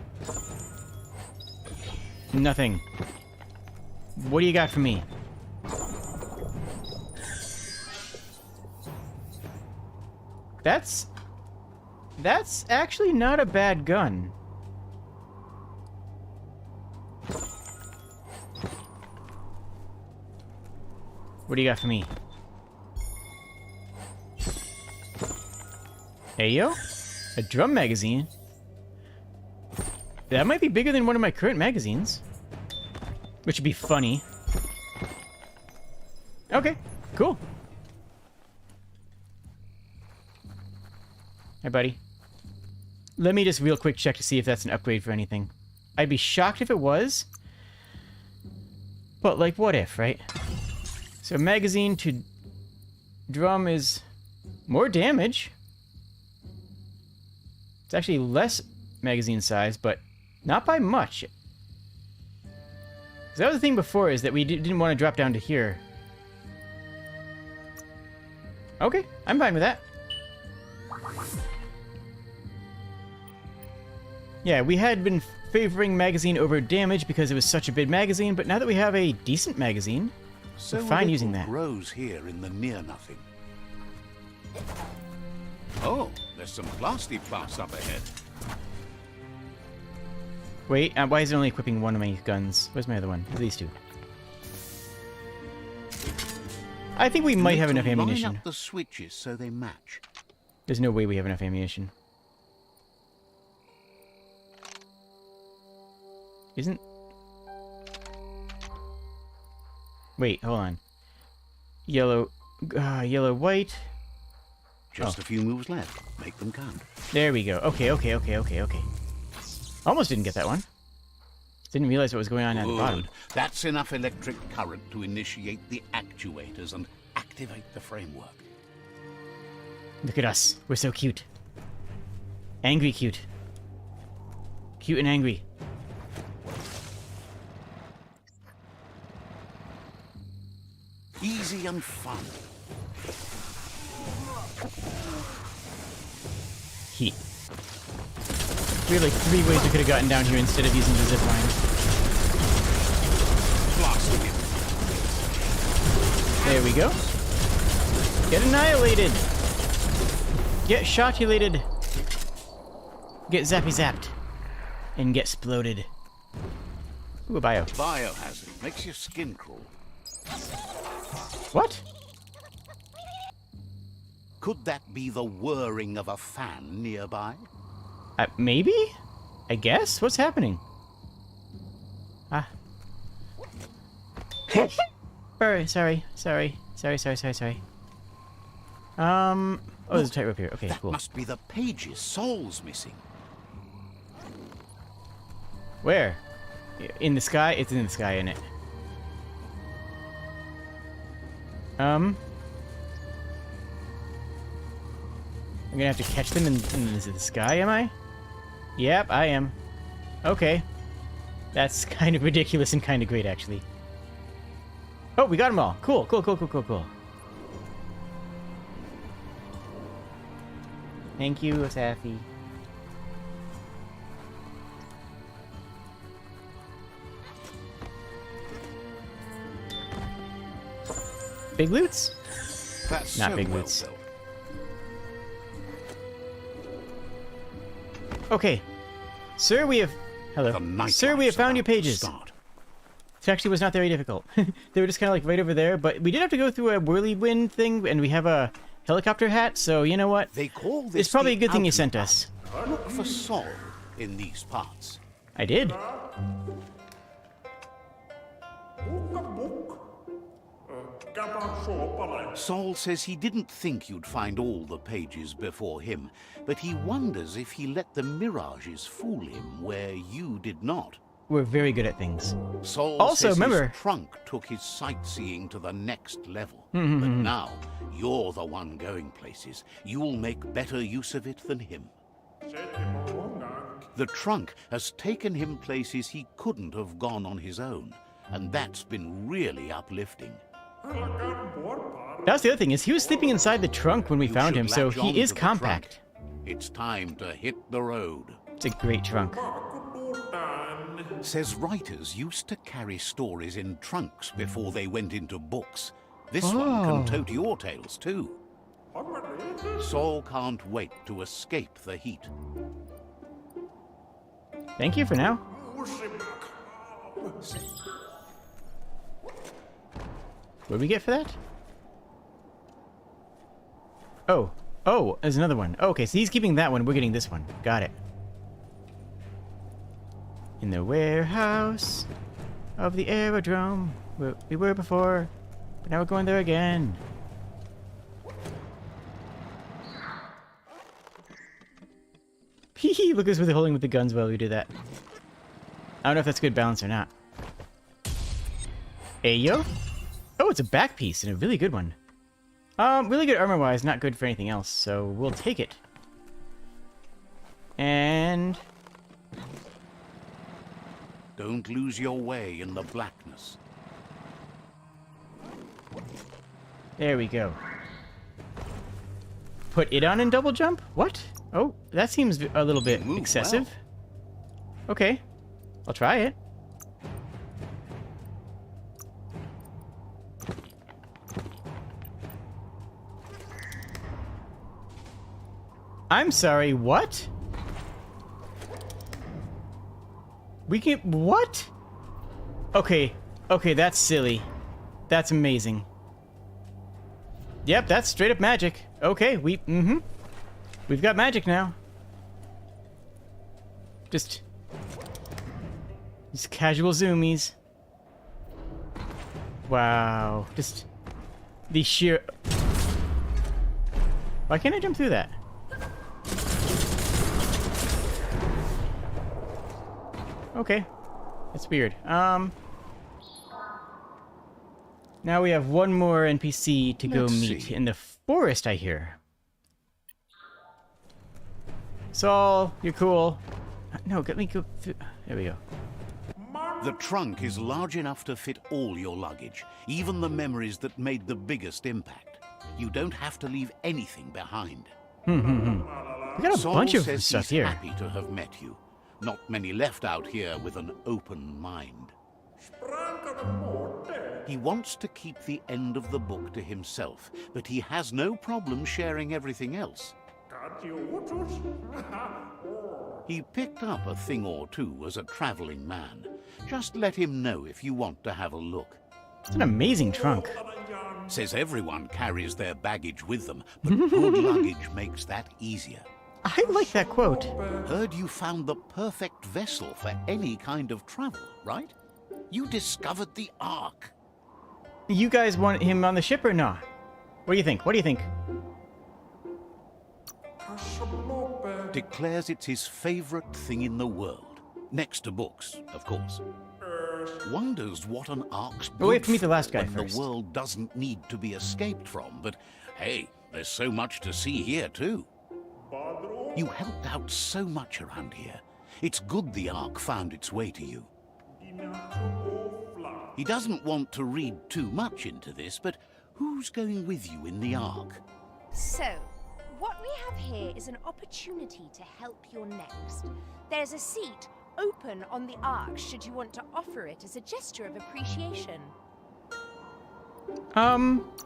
Nothing. What do you got for me? That's actually not a bad gun. What do you got for me? Hey, yo? A drum magazine? That might be bigger than one of my current magazines. Which would be funny. Okay, cool. Hey, buddy. Let me just real quick check to see if that's an upgrade for anything. I'd be shocked if it was. But, like, what if, right? So, magazine to drum is more damage. It's actually less magazine size, but not by much. 'Cause that was the thing before, is that we didn't want to drop down to here. Okay, I'm fine with that. Yeah, we had been favoring magazine over damage because it was such a big magazine, but now that we have a decent magazine, So we're fine using that. grows here in the near nothing. Oh, there's some plasty plast up ahead. Wait, why is it only equipping one of my guns? Where's my other one? These two. I think we might have enough ammunition. Line up the switches so they match. There's no way we have enough ammunition. Isn't... Wait, hold on. Yellow, white. Just a few moves left. Make them count. There we go. Okay. Almost didn't get that one. Didn't realize what was going on at the bottom. Good. That's enough electric current to initiate the actuators and activate the framework. Look at us. We're so cute. Angry cute. Cute and angry. Easy and fun. Heat. We had like 3 ways we could have gotten down here instead of using the zip line. Blasting it. There we go. Get annihilated. Get shotulated. Get zappy zapped. And get exploded. Ooh, a bio. Biohazard makes your skin crawl. What? Could that be the whirring of a fan nearby? Maybe? I guess? What's happening? Ah. Sorry. Oh, there's a tightrope here. Okay, That cool. must be the page's souls missing. Where? In the sky? It's in the sky, isn't it? I'm gonna have to catch them in the sky, am I? Yep, I am. Okay. That's kind of ridiculous and kind of great, actually. Oh, we got them all. Cool. Thank you, Asafi. Big loots? That's Not so big well loots. built. Okay. Sir, we have... Hello. The night Sir, we have life's found your about to pages. start. It actually was not very difficult. They were just kind of like right over there, but we did have to go through a whirlwind thing, and we have a helicopter hat, so you know what? They call this It's probably a the good thing you outer sent part. us. Look for Sol in these parts. I did. Sol says he didn't think you'd find all the pages before him, but he wonders if he let the mirages fool him where you did not. We're very good at things. Sol Also, says remember- his trunk took his sightseeing to the next level. But now, you're the one going places. You'll make better use of it than him. The trunk has taken him places he couldn't have gone on his own, and that's been really uplifting. That's the other thing, is he was sleeping inside the trunk when we You found should him, so latch on he is to the compact. trunk. It's time to hit the road. It's a great trunk. Says writers used to carry stories in trunks before they went into books. This one Oh. can tote your tales too. Sol can't wait to escape the heat. Thank you for now. What did we get for that? Oh, there's another one. Okay, so he's keeping that one. We're getting this one. Got it. In the warehouse of the aerodrome where we were before, but now we're going there again. Hee look at us with holding with the guns while we do that. I don't know if that's good balance or not. Ayo? Oh, it's a back piece and a really good one. Really good armor-wise, not good for anything else, so we'll take it. And... Don't lose your way in the blackness. there we go. Put it on and double jump? What? Oh, that seems a little bit Move excessive. Okay, I'll try it. I'm sorry, what? We can... What? Okay, that's silly. That's amazing. Yep, that's straight up magic. Okay, we've got magic now. Just casual zoomies. Wow, just the sheer... Why can't I jump through that? Okay, that's weird. Now we have one more NPC to go Let's meet see. in the forest, I hear. Saul, you're cool. No, let me go through. There we go. The trunk is large enough to fit all your luggage, even the memories that made the biggest impact. You don't have to leave anything behind. We got a Sol bunch of says stuff he's here. happy to have met you. Not many left out here with an open mind. He wants to keep the end of the book to himself, but he has no problem sharing everything else. He picked up a thing or two as a traveling man. Just let him know if you want to have a look. It's an amazing trunk. Says everyone carries their baggage with them, but good luggage makes that easier. I like that quote. Heard you found the perfect vessel for any kind of travel, right? You discovered the Ark. You guys want him on the ship or not? What do you think? What do you think? Declares it's his favorite thing in the world. Next to books, of course. Wonders what an Ark's Well, we have good to meet the last for guy when first. The world doesn't need to be escaped from, but hey, there's so much to see here too. You helped out so much around here. It's good the Ark found its way to you. He doesn't want to read too much into this, but who's going with you in the Ark? So, what we have here is an opportunity to help your next. There's a seat open on the Ark should you want to offer it as a gesture of appreciation.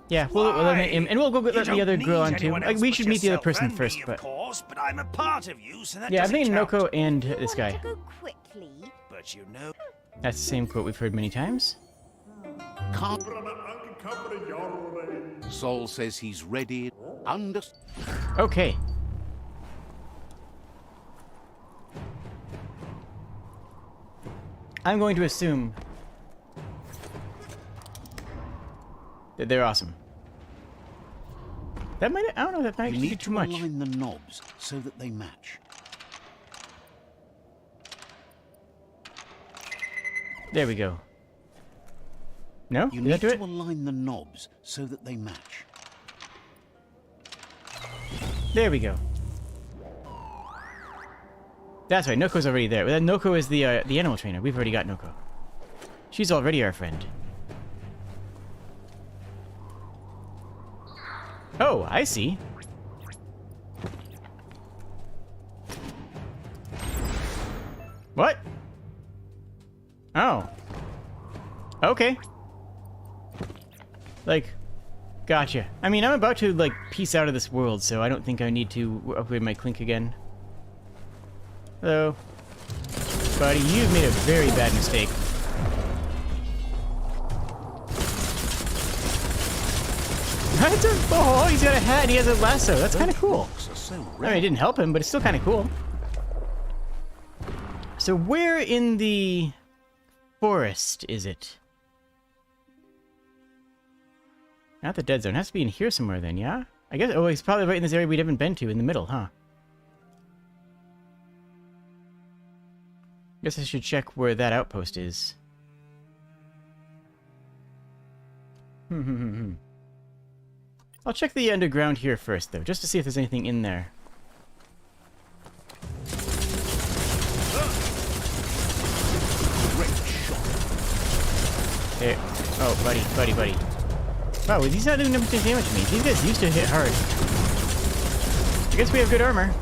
Yeah, we'll let him, and we'll go let the other girl on too. Like, we should meet the other person and first, me, but of course, but I'm a part of you, so that yeah, I'm doesn't thinking count. Noko and You this want guy. to go quickly? But you know, That's the same quote we've heard many times. Can't. Sol says he's ready. Okay. I'm going to assume They're awesome. That might, I don't know, that might You be need too to much. align the knobs so that they match. There we go. No? You Did that need do to it? align the knobs so that they match. There we go. That's right, Noko's already there. Noko is the animal trainer. We've already got Noko. She's already our friend. Oh, I see. What? Oh. Okay. Like, gotcha. I mean, I'm about to, like, peace out of this world, so I don't think I need to upgrade my Clink again. Hello. Buddy, you've made a very bad mistake. Oh, he's got a hat and he has a lasso. That's kind of cool. Rocks are so I mean, rare. it didn't help him, but it's still kind of cool. So where in the forest is it? Not the dead zone. It has to be in here somewhere then, yeah? I guess, oh, it's probably right in this area we haven't been to, in the middle, huh? Guess I should check where that outpost is. I'll check the underground here first, though, just to see if there's anything in there. Great shot. Hey. Oh, buddy. Wow, he's not doing much damage to me. These guys used to hit hard. I guess we have good armor.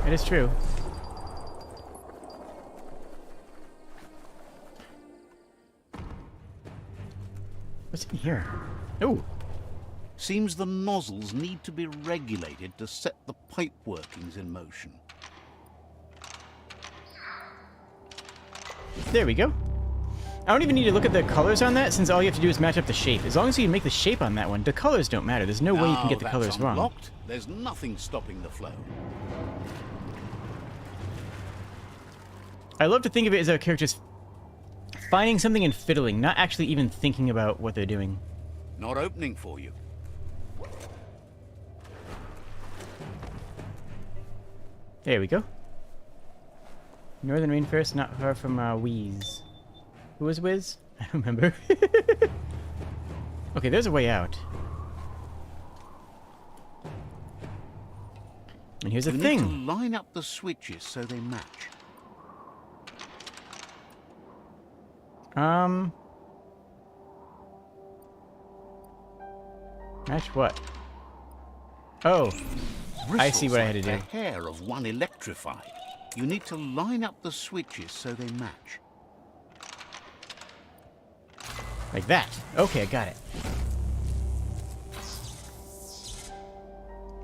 It is true. What's in here? Oh. Seems the nozzles need to be regulated to set the pipe workings in motion. There we go. I don't even need to look at the colors on that, since all you have to do is match up the shape. As long as you can make the shape on that one, the colors don't matter. There's no way you can get the Now colors that's wrong. unlocked, there's nothing stopping the flow. I love to think of it as our characters finding something and fiddling, not actually even thinking about what they're doing. Not opening for you. There we go. Northern Rainforest, not far from Wheeze. Who was Wiz? I don't remember. Okay, there's a way out. And here's the You thing. need to line up the switches so they match. Match what? Oh, I see what I had to Bristles like do. the hair of one electrified. You need to line up the switches so they match. Like that. Okay, I got it.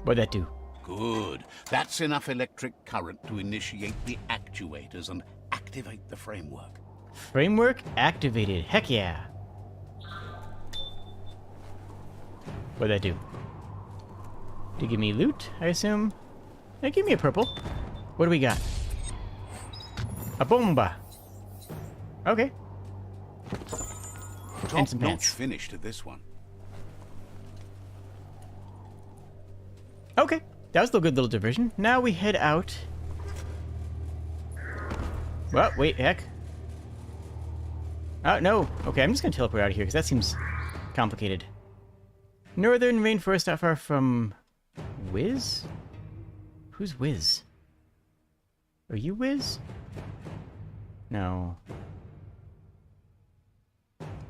What'd that do? Good. That's enough electric current to initiate the actuators and activate the framework. Framework activated. Heck yeah. What'd that do? Did it give me loot, I assume? It gave me a purple. What do we got? A bomba. Okay. And some Top-notch pants. finish to this one. Okay. That was a good little diversion. Now we head out. Well, wait, heck. Oh, no. Okay, I'm just gonna teleport out of here, because that seems complicated. Northern Rainforest not far from... Wiz? Who's Wiz? Are you Wiz? No.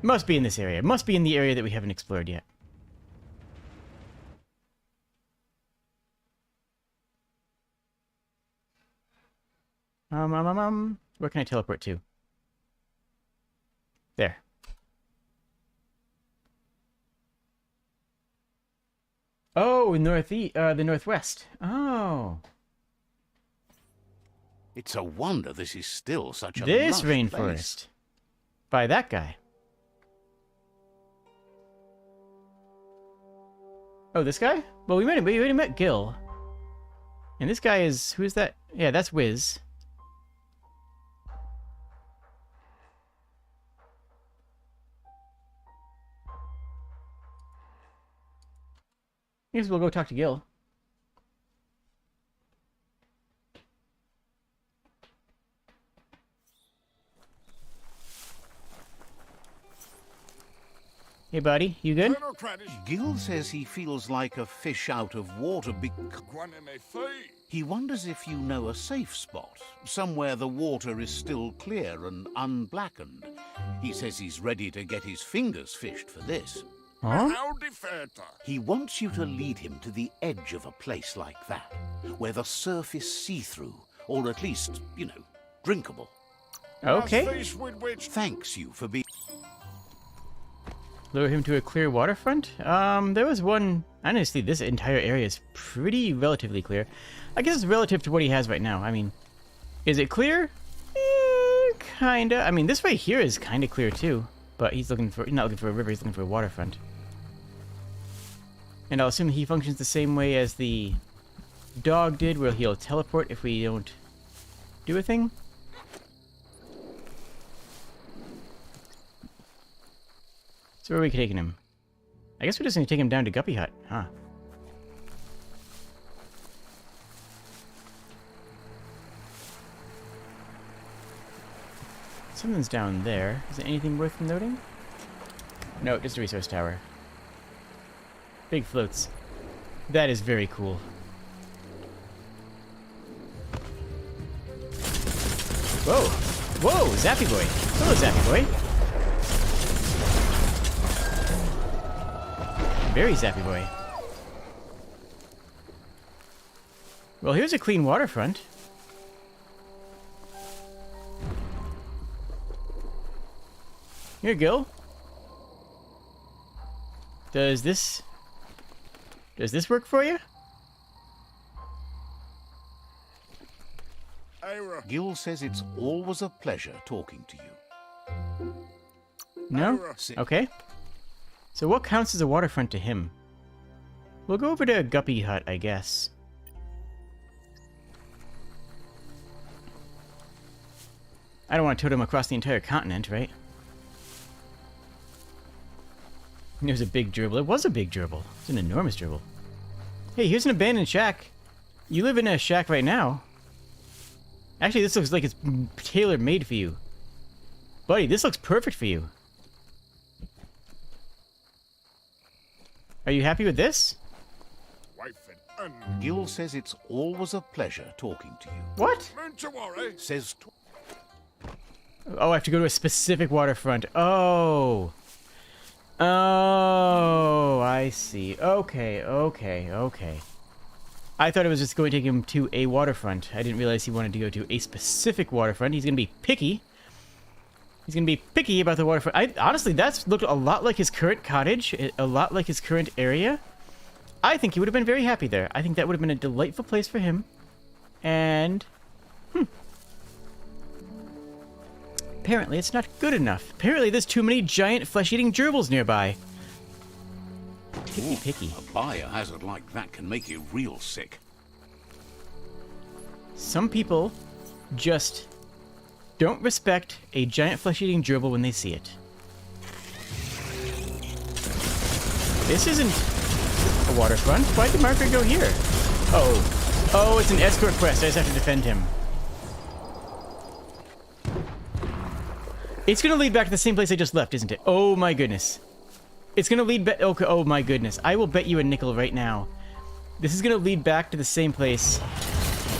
Must be in this area. Must be in the area that we haven't explored yet. Where can I teleport to? There. Oh, the northwest. Oh. It's a wonder this is still such a This lush rainforest. place. By that guy. Oh, this guy? Well, we already met Gil. And this guy is... Who's that? Yeah, that's Wiz. I guess we'll go talk to Gil. Hey, buddy, you good? Gil says he feels like a fish out of water he wonders if you know a safe spot, somewhere the water is still clear and unblackened. He says he's ready to get his fingers fished for this. Huh? He wants you to lead him to the edge of a place like that, where the surf is see-through, or at least, you know, drinkable. Okay. Thanks you for being... Lure him to a clear waterfront? There was one... Honestly, this entire area is pretty relatively clear. I guess it's relative to what he has right now. I mean, is it clear? Kinda. I mean, this right here is kinda clear too. But he's not looking for a river, he's looking for a waterfront. And I'll assume he functions the same way as the dog did, where he'll teleport if we don't do a thing. So where are we taking him? I guess we're just going to take him down to Guppy Hut, huh? Something's down there. Is there anything worth noting? No, just a resource tower. Big floats. That is very cool. Whoa! Whoa! Zappy Boy! Hello, Zappy Boy! Very Zappy Boy. Well, here's a clean waterfront. Here, Gil. Does this work for you? Gil says it's always a pleasure talking to you. No? Okay. So what counts as a waterfront to him? We'll go over to Guppy Hut, I guess. I don't want to tote him across the entire continent, right? It was a big gerbil. It was a big gerbil. It's an enormous gerbil. Hey, here's an abandoned shack. You live in a shack right now. Actually, this looks like it's tailor-made for you. Buddy, this looks perfect for you. Are you happy with this? Gil says it's always a pleasure talking to you. What? Says... Oh, I have to go to a specific waterfront. Oh. Oh, I see. Okay. I thought it was just going to take him to a waterfront. I didn't realize he wanted to go to a specific waterfront. He's going to be picky. He's going to be picky about the waterfront. Honestly, that's looked a lot like his current cottage, a lot like his current area. I think he would have been very happy there. I think that would have been a delightful place for him. And... apparently it's not good enough. Apparently there's too many giant flesh-eating gerbils nearby. Picky. A biohazard like that can make you real sick. Some people just don't respect a giant flesh-eating gerbil when they see it. This isn't a waterfront. Why'd the marker go here? Oh, it's an escort quest. I just have to defend him. It's gonna lead back to the same place I just left, isn't it? Oh my goodness. It's gonna lead back... Okay, oh my goodness. I will bet you a nickel right now. This is gonna lead back to the same place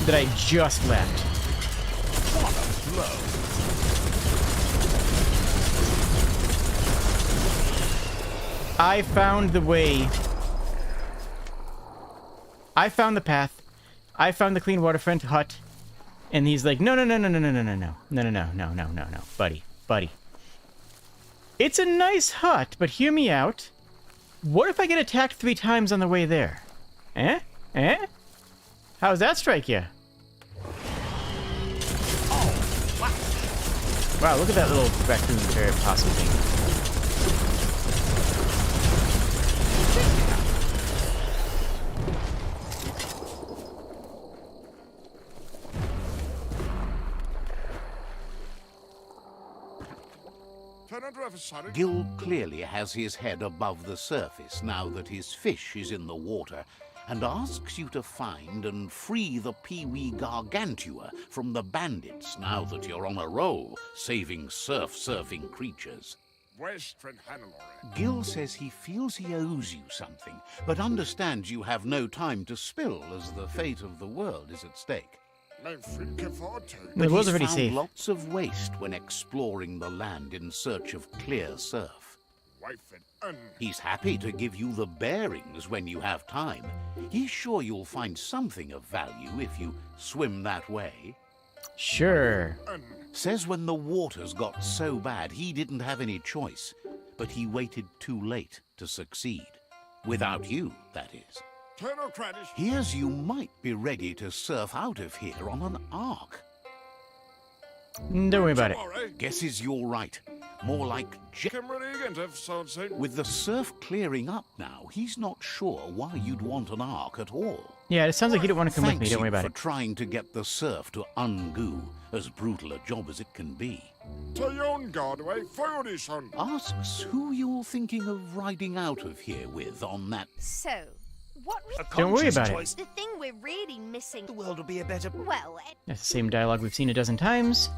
that I just left. What a blow. I found the way. I found the path. I found the clean waterfront hut. And he's like, no, buddy. It's a nice hut, but hear me out. What if I get attacked 3 times on the way there? Eh? How's that strike you? Oh, wow, look at that little raccoon parrot possum thing. Gil clearly has his head above the surface now that his fish is in the water, and asks you to find and free the Peewee Gargantua from the bandits now that you're on a roll, saving surfing creatures. Gil says he feels he owes you something, but understands you have no time to spill as the fate of the world is at stake. The world's already found safe. lots of waste when exploring the land in search of clear surf. He's happy to give you the bearings when you have time. He's sure you'll find something of value if you swim that way. Sure. Says when the waters got so bad he didn't have any choice, but he waited too late to succeed. Without you, that is. Hears you might be ready to surf out of here on an ark. Don't worry about it. Guesses you're right. More like With the surf clearing up now, he's not sure why you'd want an ark at all. Yeah, it sounds like you don't want to come with me. Thanks Don't worry you about for it. trying to get the surf to ungoo, as brutal a job as it can be. Asks who you're thinking of riding out of here with on that. So, what we... Don't worry about choice. The thing we're really missing... The world will be a better... Well, That's the same dialogue we've seen a dozen times.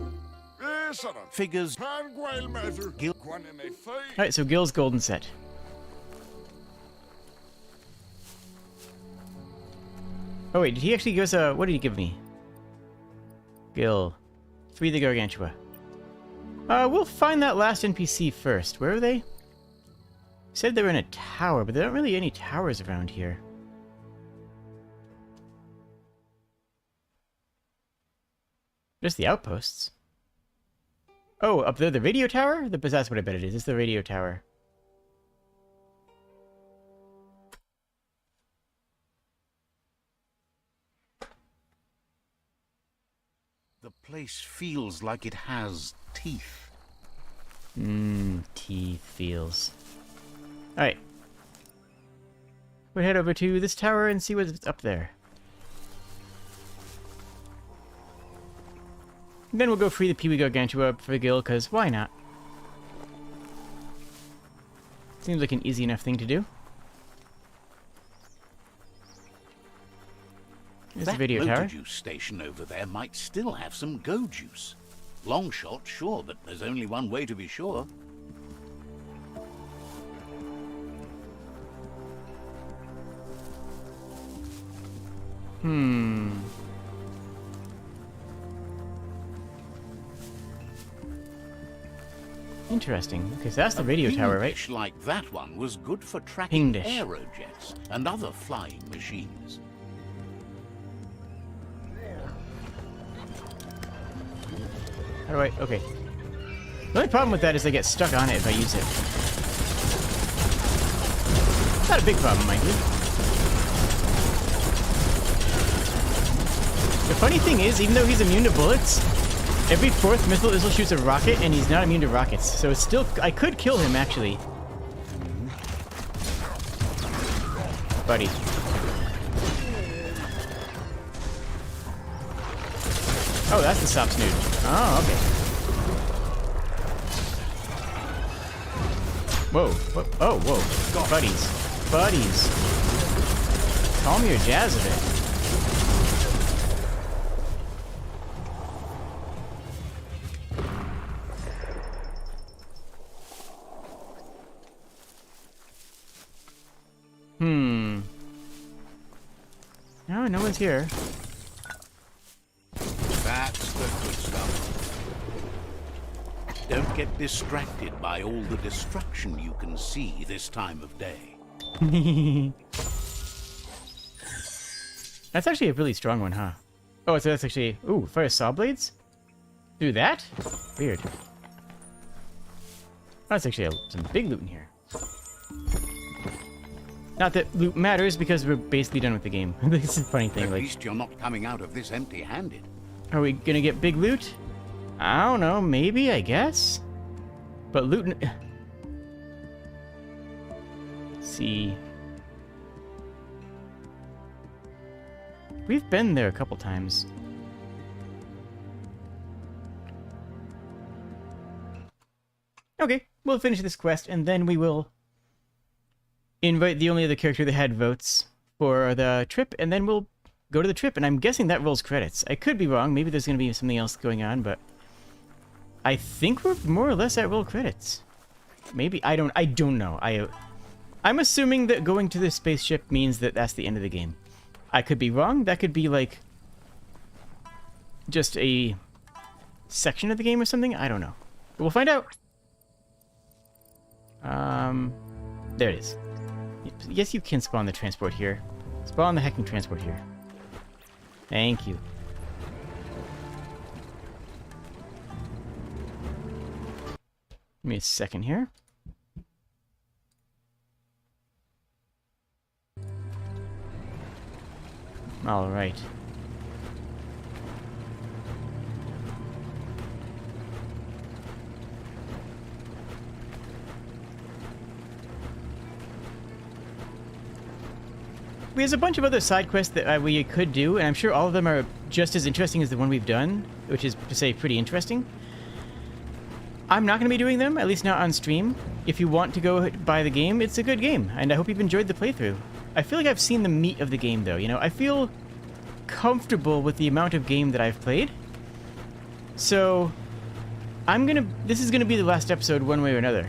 Figures Gil Alright, so Gil's golden set. Oh wait, did he actually give us a... What did he give me? Gil. Free the Gargantua. We'll find that last NPC first. Where are they? Said they were in a tower, but there aren't really any towers around here. Just the outposts. Oh, up there, the radio tower? That's what I bet it is. It's the radio tower. The place feels like it has teeth. Teeth feels. Alright. We'll head over to this tower and see what's up there. Then we'll go free the Peewee Gargantua for Gil, because why not? Seems like an easy enough thing to do. There's the That video motor tower. juice station over there might still have some go juice. Long shot, sure, but there's only one way to be sure. Interesting. Okay, so that's the radio tower, right? Fish like that one was good for tracking Ping dish. aerojets and other flying machines. How do I... Okay. The only problem with that is I get stuck on it if I use it. Not a big problem, mind you. The funny thing is, even though he's immune to bullets, every fourth missile shoots a rocket, and he's not immune to rockets. So it's still... I could kill him, actually. Buddy. Oh, that's the stop snoot. Oh, okay. Whoa. Whoa. Oh, whoa. Buddies. Buddies. Calm your jazz a bit. No, no one's here. That's the good stuff. Don't get distracted by all the destruction you can see this time of day. That's actually a really strong one, huh? Oh, so that's actually... Ooh, fire saw blades? Do that? Weird. That's actually some big loot in here. Not that loot matters, because we're basically done with the game. This is a funny thing, At like... least you're not coming out of this empty-handed. Are we gonna get big loot? I don't know, maybe, I guess? But loot... Let's see... We've been there a couple times. Okay, we'll finish this quest, and then we will invite the only other character that had votes for the trip, and then we'll go to the trip, and I'm guessing that rolls credits. I could be wrong. Maybe there's going to be something else going on, but I think we're more or less at roll credits. Maybe. I don't know. I'm assuming that going to this spaceship means that that's the end of the game. I could be wrong. That could be, like, just a section of the game or something. I don't know. But we'll find out. There it is. Yes, you can spawn the transport here. Spawn the hecking transport here. Thank you. Give me a second here. All right. There's a bunch of other side quests that we could do, and I'm sure all of them are just as interesting as the one we've done, which is, to say, pretty interesting. I'm not going to be doing them, at least not on stream. If you want to go buy the game, it's a good game, and I hope you've enjoyed the playthrough. I feel like I've seen the meat of the game, though, you know? I feel comfortable with the amount of game that I've played. So, this is gonna be the last episode one way or another.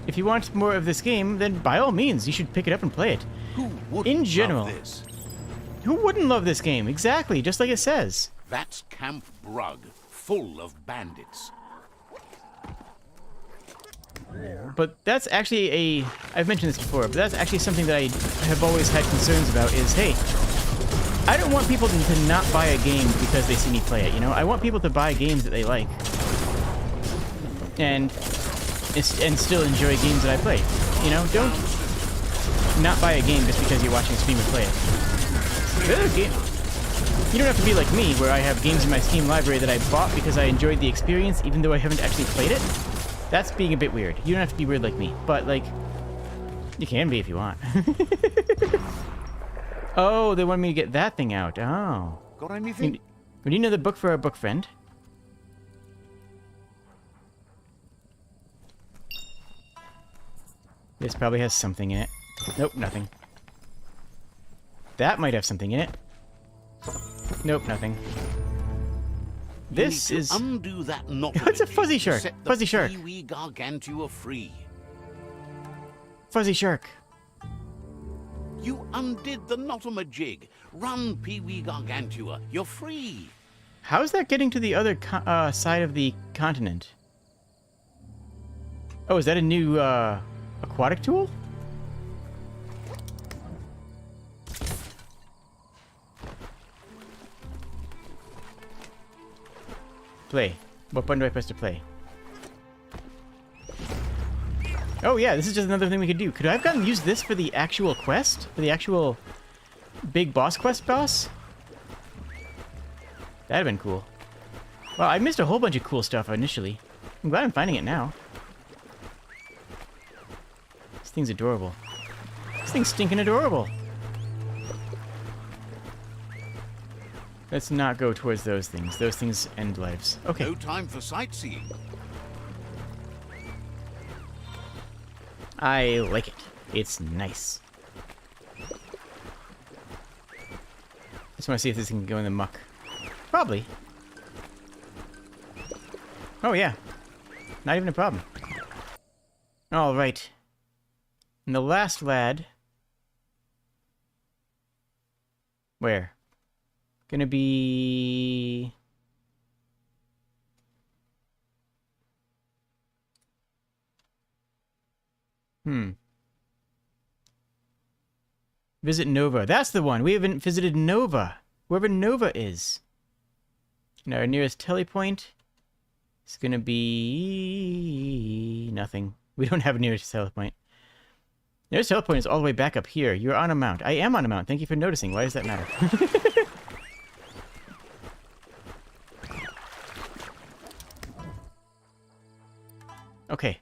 If you want more of this game, then by all means, you should pick it up and play it. Who wouldn't In general. love this? Who wouldn't love this game? Exactly, just like it says. That's Camp Brugg, full of bandits. But that's actually I've mentioned this before, but that's actually something that I have always had concerns about is, hey, I don't want people to not buy a game because they see me play it, you know? I want people to buy games that they like. And still enjoy games that I play. You know, don't not buy a game just because you're watching a streamer play it. The other game, you don't have to be like me, where I have games in my Steam library that I bought because I enjoyed the experience, even though I haven't actually played it. That's being a bit weird. You don't have to be weird like me, but, like, you can be if you want. Oh, they want me to get that thing out. Oh. Got anything? We need another book for our book friend. This probably has something in it. Nope, nothing. That might have something in it. Nope, nothing. This is... undo that knot. It's a fuzzy shark. Fuzzy shark. Pee-wee Gargantua free. Fuzzy shark. You undid the Notamajig. Run, Pee-wee Gargantua. You're free. How's that getting to the other side of the continent? Oh, is that a new aquatic tool? Play. What button do I press to play? Oh yeah, this is just another thing we could do. Could I have gotten used this for the actual quest? For the actual big boss quest boss? That'd have been cool. Well, I missed a whole bunch of cool stuff initially. I'm glad I'm finding it now. This thing's adorable. This thing's stinking adorable. Let's not go towards those things. Those things end lives. Okay. No time for sightseeing. I like it. It's nice. Just want to see if this can go in the muck. Probably. Oh, yeah. Not even a problem. All right. And the last lad... Where? Gonna be... Visit Nova. That's the one. We haven't visited Nova. Wherever Nova is. And our nearest telepoint is gonna be... nothing. We don't have a nearest telepoint. Nearest telepoint is all the way back up here. You're on a mount. I am on a mount. Thank you for noticing. Why does that matter? Okay.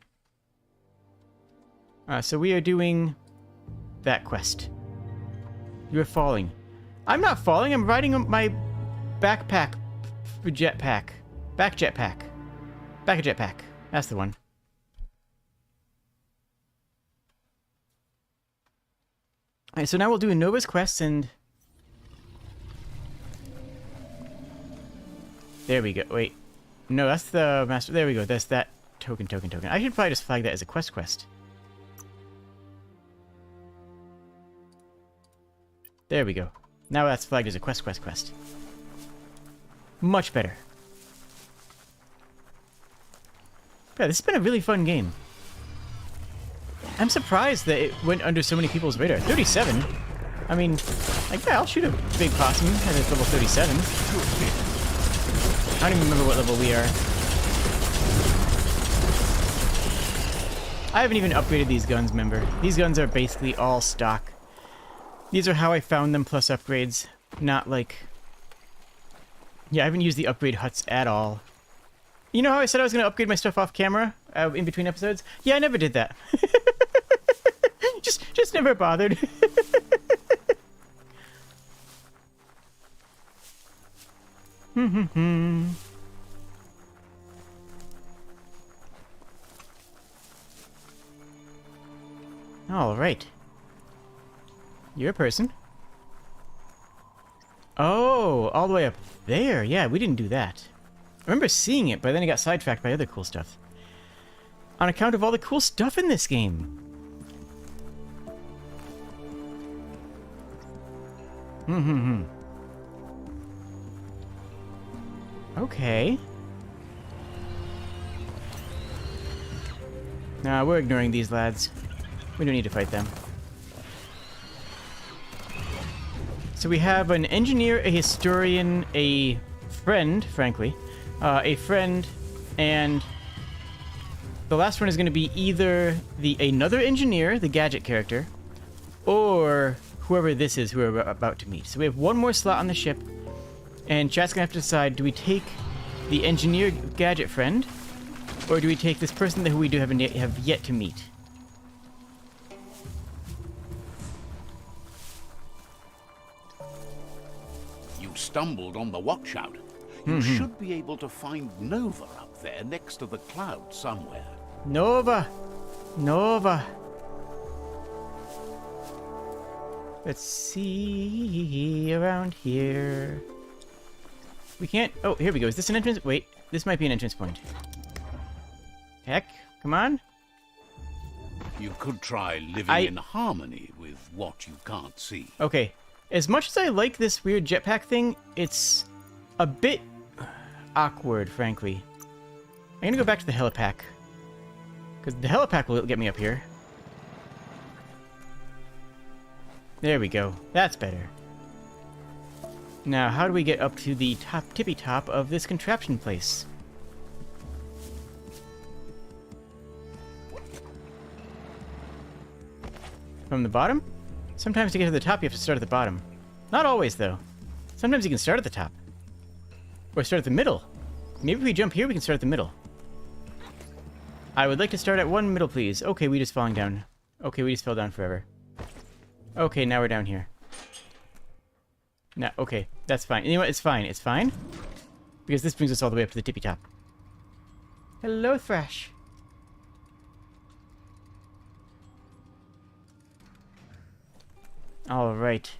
So we are doing that quest. You're falling. I'm not falling. I'm riding my backpack jetpack. Back jetpack. Back a jetpack. That's the one. Alright, so now we'll do Nova's quests and... There we go. Wait. No, that's the master... There we go. That's that token. I should probably just flag that as a quest. There we go. Now that's flagged as a quest. Much better. Yeah, this has been a really fun game. I'm surprised that it went under so many people's radar. 37? I mean, like, yeah, I'll shoot a big possum at level 37. I don't even remember what level we are. I haven't even upgraded these guns, remember. These guns are basically all stock. These are how I found them plus upgrades. Not like... Yeah, I haven't used the upgrade huts at all. You know how I said I was going to upgrade my stuff off camera in between episodes? Yeah, I never did that. just never bothered. All right. You're a person. Oh, all the way up there. Yeah, we didn't do that. I remember seeing it, but then I got sidetracked by other cool stuff. On account of all the cool stuff in this game. Okay. Nah, we're ignoring these lads. We don't need to fight them. So we have an engineer, a historian, a friend, frankly. A friend, and the last one is going to be either another engineer, the gadget character, or whoever this is who we're about to meet. So we have one more slot on the ship, and chat's going to have to decide, do we take the engineer gadget friend, or do we take this person who we do have yet to meet? You stumbled on the watchout. You should be able to find Nova up there next to the cloud somewhere. Nova! Let's see around here. We can't... Oh, here we go. Is this an entrance? Wait, this might be an entrance point. Heck, come on. You could try living in harmony with what you can't see. Okay. As much as I like this weird jetpack thing, it's a bit awkward, frankly. I'm gonna go back to the helipad. Because the helipad will get me up here. There we go. That's better. Now, how do we get up to the tippy top of this contraption place? From the bottom? Sometimes to get to the top, you have to start at the bottom. Not always, though. Sometimes you can start at the top. Or start at the middle. Maybe if we jump here, we can start at the middle. I would like to start at one middle, please. Okay, we just falling down. Okay, we just fell down forever. Okay, now we're down here. No, okay, that's fine. You know what? It's fine. It's fine. Because this brings us all the way up to the tippy top. Hello, Thrash. Alright.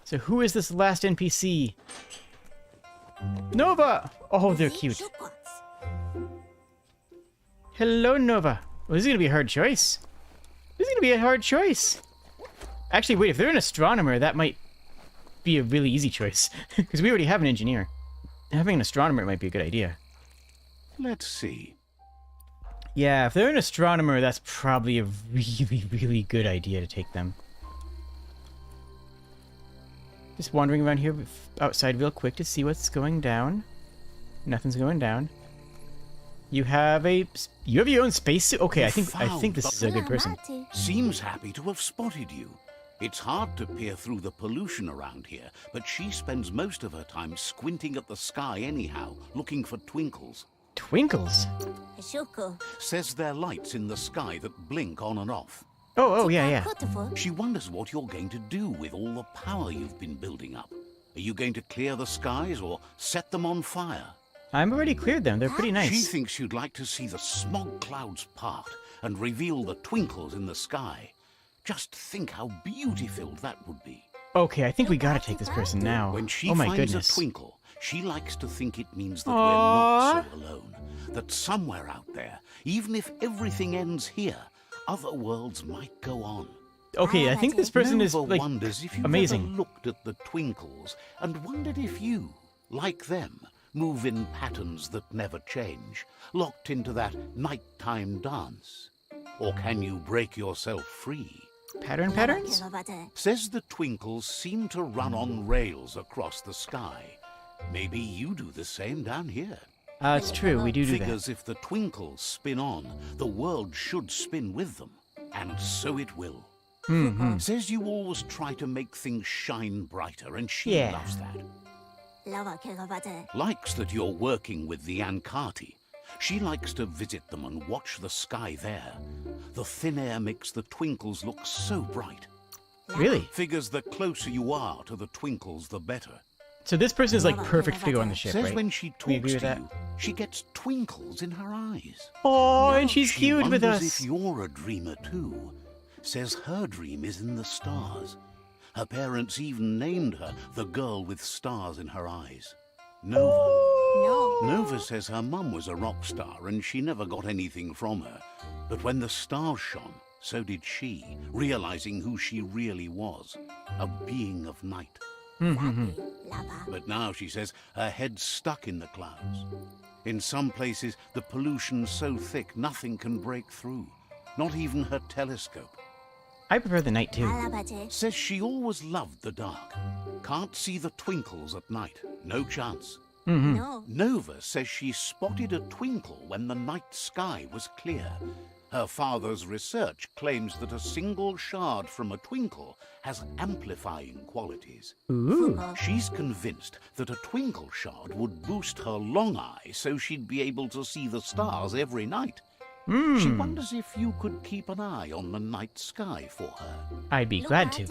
So who is this last NPC? Nova! Oh, they're cute. Hello, Nova. Well, this is going to be a hard choice. This is going to be a hard choice. Actually, wait, if they're an astronomer, that might be a really easy choice. Because we already have an engineer. Having an astronomer might be a good idea. Let's see. Yeah, if they're an astronomer, that's probably a really, really good idea to take them. Just wandering around here outside real quick to see what's going down. Nothing's going down. You have your own spacesuit? Okay, I think this is a good person. Seems happy to have spotted you. It's hard to peer through the pollution around here, but she spends most of her time squinting at the sky anyhow, looking for twinkles. Twinkles? Says they're lights in the sky that blink on and off. Oh, yeah. She wonders what you're going to do with all the power you've been building up. Are you going to clear the skies or set them on fire? I'm already cleared them. They're pretty nice. She thinks you'd like to see the smog clouds part and reveal the twinkles in the sky. Just think how beautiful that would be. Okay, I think we gotta take this person now. When she Oh my finds goodness. a twinkle, she likes to think it means that Aww. we're not so alone. That somewhere out there, even if everything ends here, other worlds might go on. Okay, I think this person is Nova like wonders if you've amazing. ever looked at the twinkles and wondered if you, like them, move in patterns that never change, locked into that nighttime dance. Or can you break yourself free? Patterns? Says the twinkles seem to run on rails across the sky. Maybe you do the same down here. It's true, we do that. Figures if the twinkles spin on, the world should spin with them. And so it will. Says you always try to make things shine brighter, and she loves that. Likes that you're working with the Ankati. She likes to visit them and watch the sky there. The thin air makes the twinkles look so bright. Really? Figures the closer you are to the twinkles, the better. So this person is like perfect to go on the ship, Says right? when she We agree talks with to that? you, she gets twinkles in her eyes. Oh, and she's She cute with wonders us. if you're a dreamer too. Says her dream is in the stars. Her parents even named her the girl with stars in her eyes. Nova. Nova says her mum was a rock star and she never got anything from her. But when the stars shone, so did she, realizing who she really was, a being of night. But now, she says, her head's stuck in the clouds. In some places, the pollution's so thick nothing can break through, not even her telescope. I prefer the night too. Says she always loved the dark. Can't see the twinkles at night. No chance. Nova says she spotted a twinkle when the night sky was clear. Her father's research claims that a single shard from a twinkle has amplifying qualities. Ooh. She's convinced that a twinkle shard would boost her long eye so she'd be able to see the stars every night. She wonders if you could keep an eye on the night sky for her. I'd be glad to.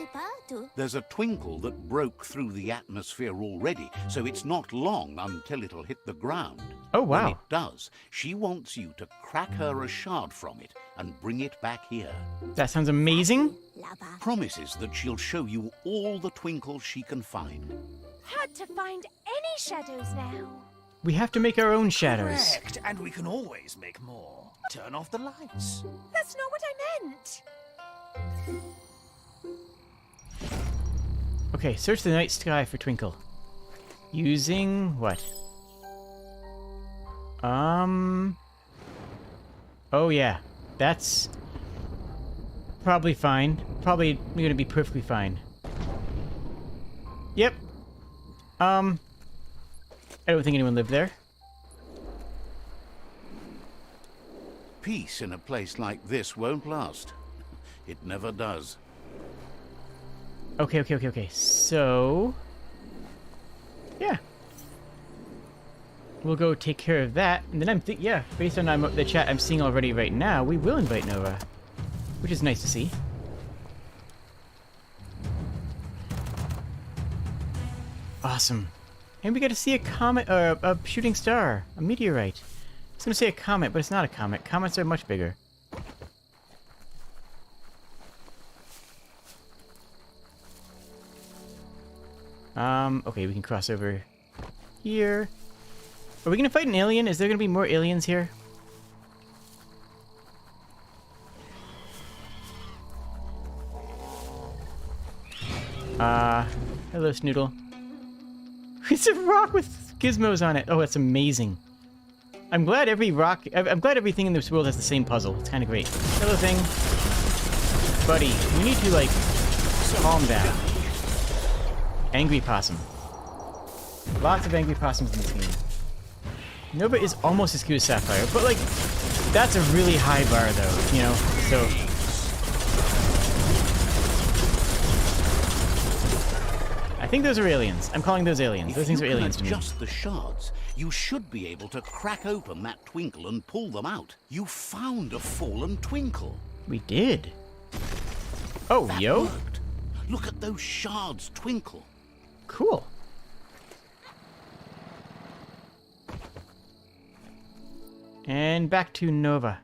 There's a twinkle that broke through the atmosphere already, so it's not long until it'll hit the ground. Oh, wow. When it does, she wants you to crack her a shard from it and bring it back here. That sounds amazing. Promises that she'll show you all the twinkles she can find. Hard to find any shadows now. We have to make our own shadows. Correct, and we can always make more. Turn off the lights. That's not what I meant. Okay, search the night sky for twinkle. Using what? Oh yeah, that's probably fine. Probably gonna be perfectly fine. Yep. I don't think anyone lived there. Peace in a place like this won't last. It never does. Okay. So, yeah. We'll go take care of that, and then based on the chat I'm seeing already right now, we will invite Nova, which is nice to see. Awesome. And we got to see a comet, or a shooting star, a meteorite. I was gonna say a comet, but it's not a comet. Comets are much bigger. Okay, we can cross over here. Are we gonna fight an alien? Is there gonna be more aliens here? Hello, Snoodle. It's a rock with gizmos on it. Oh, that's amazing. I'm glad I'm glad everything in this world has the same puzzle. It's kind of great. Hello, thing. Buddy, we need to, like, calm down. Angry possum. Lots of angry possums in this game. Nova is almost as cute as Sapphire, but, like, that's a really high bar, though, you know? So... I think those are aliens. I'm calling those aliens. Those things are aliens to me. If you can adjust the shards, you should be able to crack open that twinkle and pull them out. You found a fallen twinkle. We did. Oh, That yo. worked. Look at those shards twinkle. Cool. And back to Nova,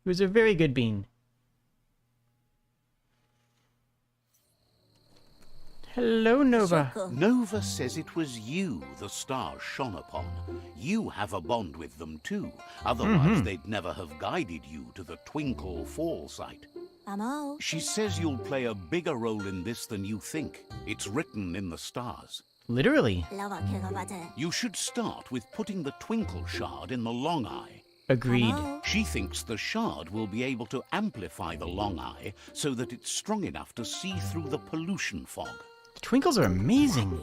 who's a very good bean. Hello, Nova. Nova says it was you the stars shone upon. You have a bond with them too. Otherwise, they'd never have guided you to the Twinkle Fall site. She says you'll play a bigger role in this than you think. It's written in the stars. Literally. You should start with putting the Twinkle Shard in the Long Eye. Agreed. She thinks the shard will be able to amplify the Long Eye so that it's strong enough to see through the pollution fog. The twinkles are amazing.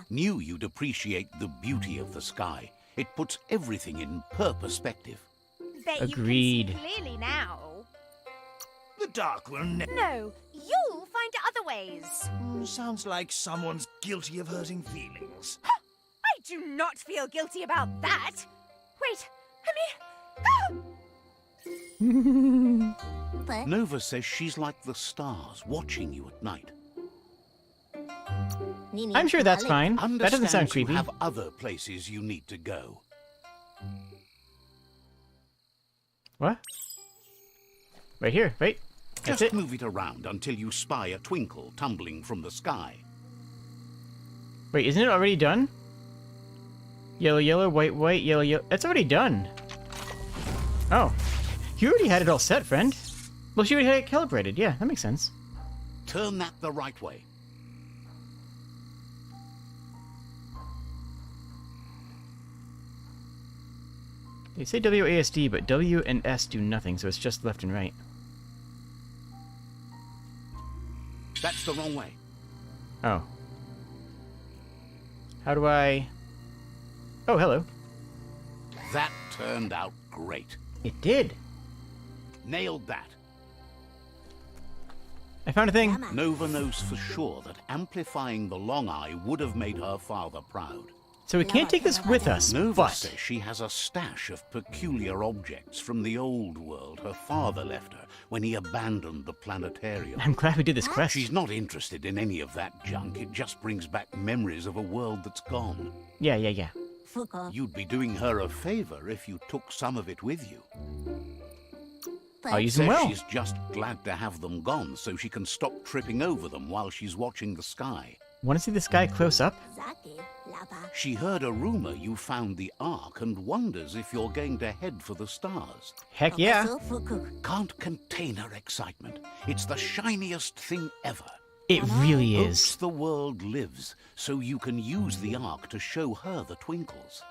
Knew you'd appreciate the beauty of the sky. It puts everything in perspective. Bet Agreed. you can see clearly now. The dark will never. No, you'll find other ways. Sounds like someone's guilty of hurting feelings. I do not feel guilty about that. Wait, Nova says she's like the stars watching you at night. I'm sure that's fine. That doesn't sound Understands you creepy. have other places you need to go. What? Right here, right? That's Just it. move it around until you spy a twinkle tumbling from the sky. Wait, isn't it already done? Yellow, yellow, white, white, yellow, yellow. That's already done. Oh. You already had it all set, friend. Well, she already had it calibrated. Yeah, that makes sense. Turn that the right way. They say WASD, but W and S do nothing, so it's just left and right. That's the wrong way. Oh. How do I... Oh, hello. That turned out great. It did. Nailed that. I found a thing. Nova knows for sure that amplifying the Long Eye would have made her father proud. So we can't take this with us, Nova but... says she has a stash of peculiar objects from the old world her father left her when he abandoned the planetarium. I'm glad we did this quest. She's not interested in any of that junk. It just brings back memories of a world that's gone. Yeah. You'd be doing her a favor if you took some of it with you. I'll use them Says well. she's just glad to have them gone so she can stop tripping over them while she's watching the sky. Want to see this guy close up? She heard a rumor you found the Ark and wonders if you're going to head for the stars. Heck yeah. Can't contain her excitement. It's the shiniest thing ever. It really Hopes is. the world lives so you can use the Ark to show her the twinkles.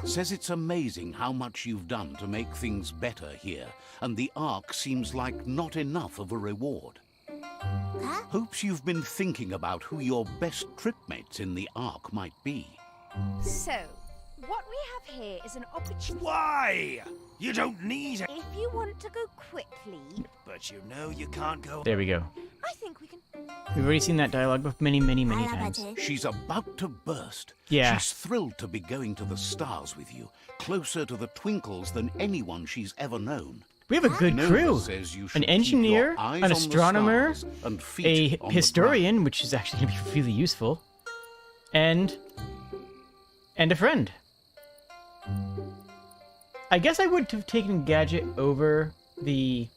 Says it's amazing how much you've done to make things better here, and the Ark seems like not enough of a reward. Hopes you've been thinking about who your best tripmates in the Ark might be. So, what we have here is an opportunity. Why? You don't need it. If you want to go quickly, But you know you can't go. There we go. I think we can. We've already seen that dialogue many times. She's about to burst. Yeah. She's thrilled to be going to the stars with you, closer to the twinkles than anyone she's ever known. We have a good Nova crew. says you should An keep engineer, your eyes an on the astronomer, stars and feet a on the historian, which is actually going to be really useful, and a friend. I guess I would have taken Gadget over the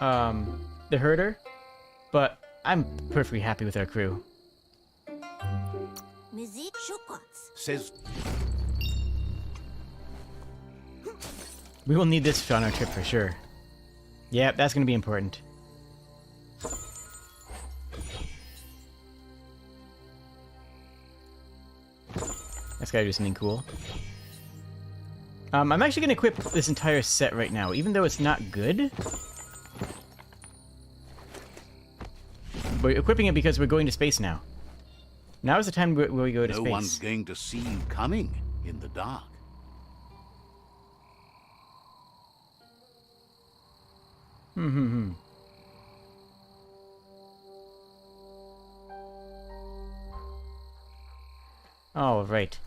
herder, but I'm perfectly happy with our crew. Says We will need this on our trip for sure. Yep, that's going to be important. That's got to do something cool. I'm actually going to equip this entire set right now, even though it's not good. We're equipping it because we're going to space now. Now is the time where we go to no space. one's going to see you coming in the dark. All right.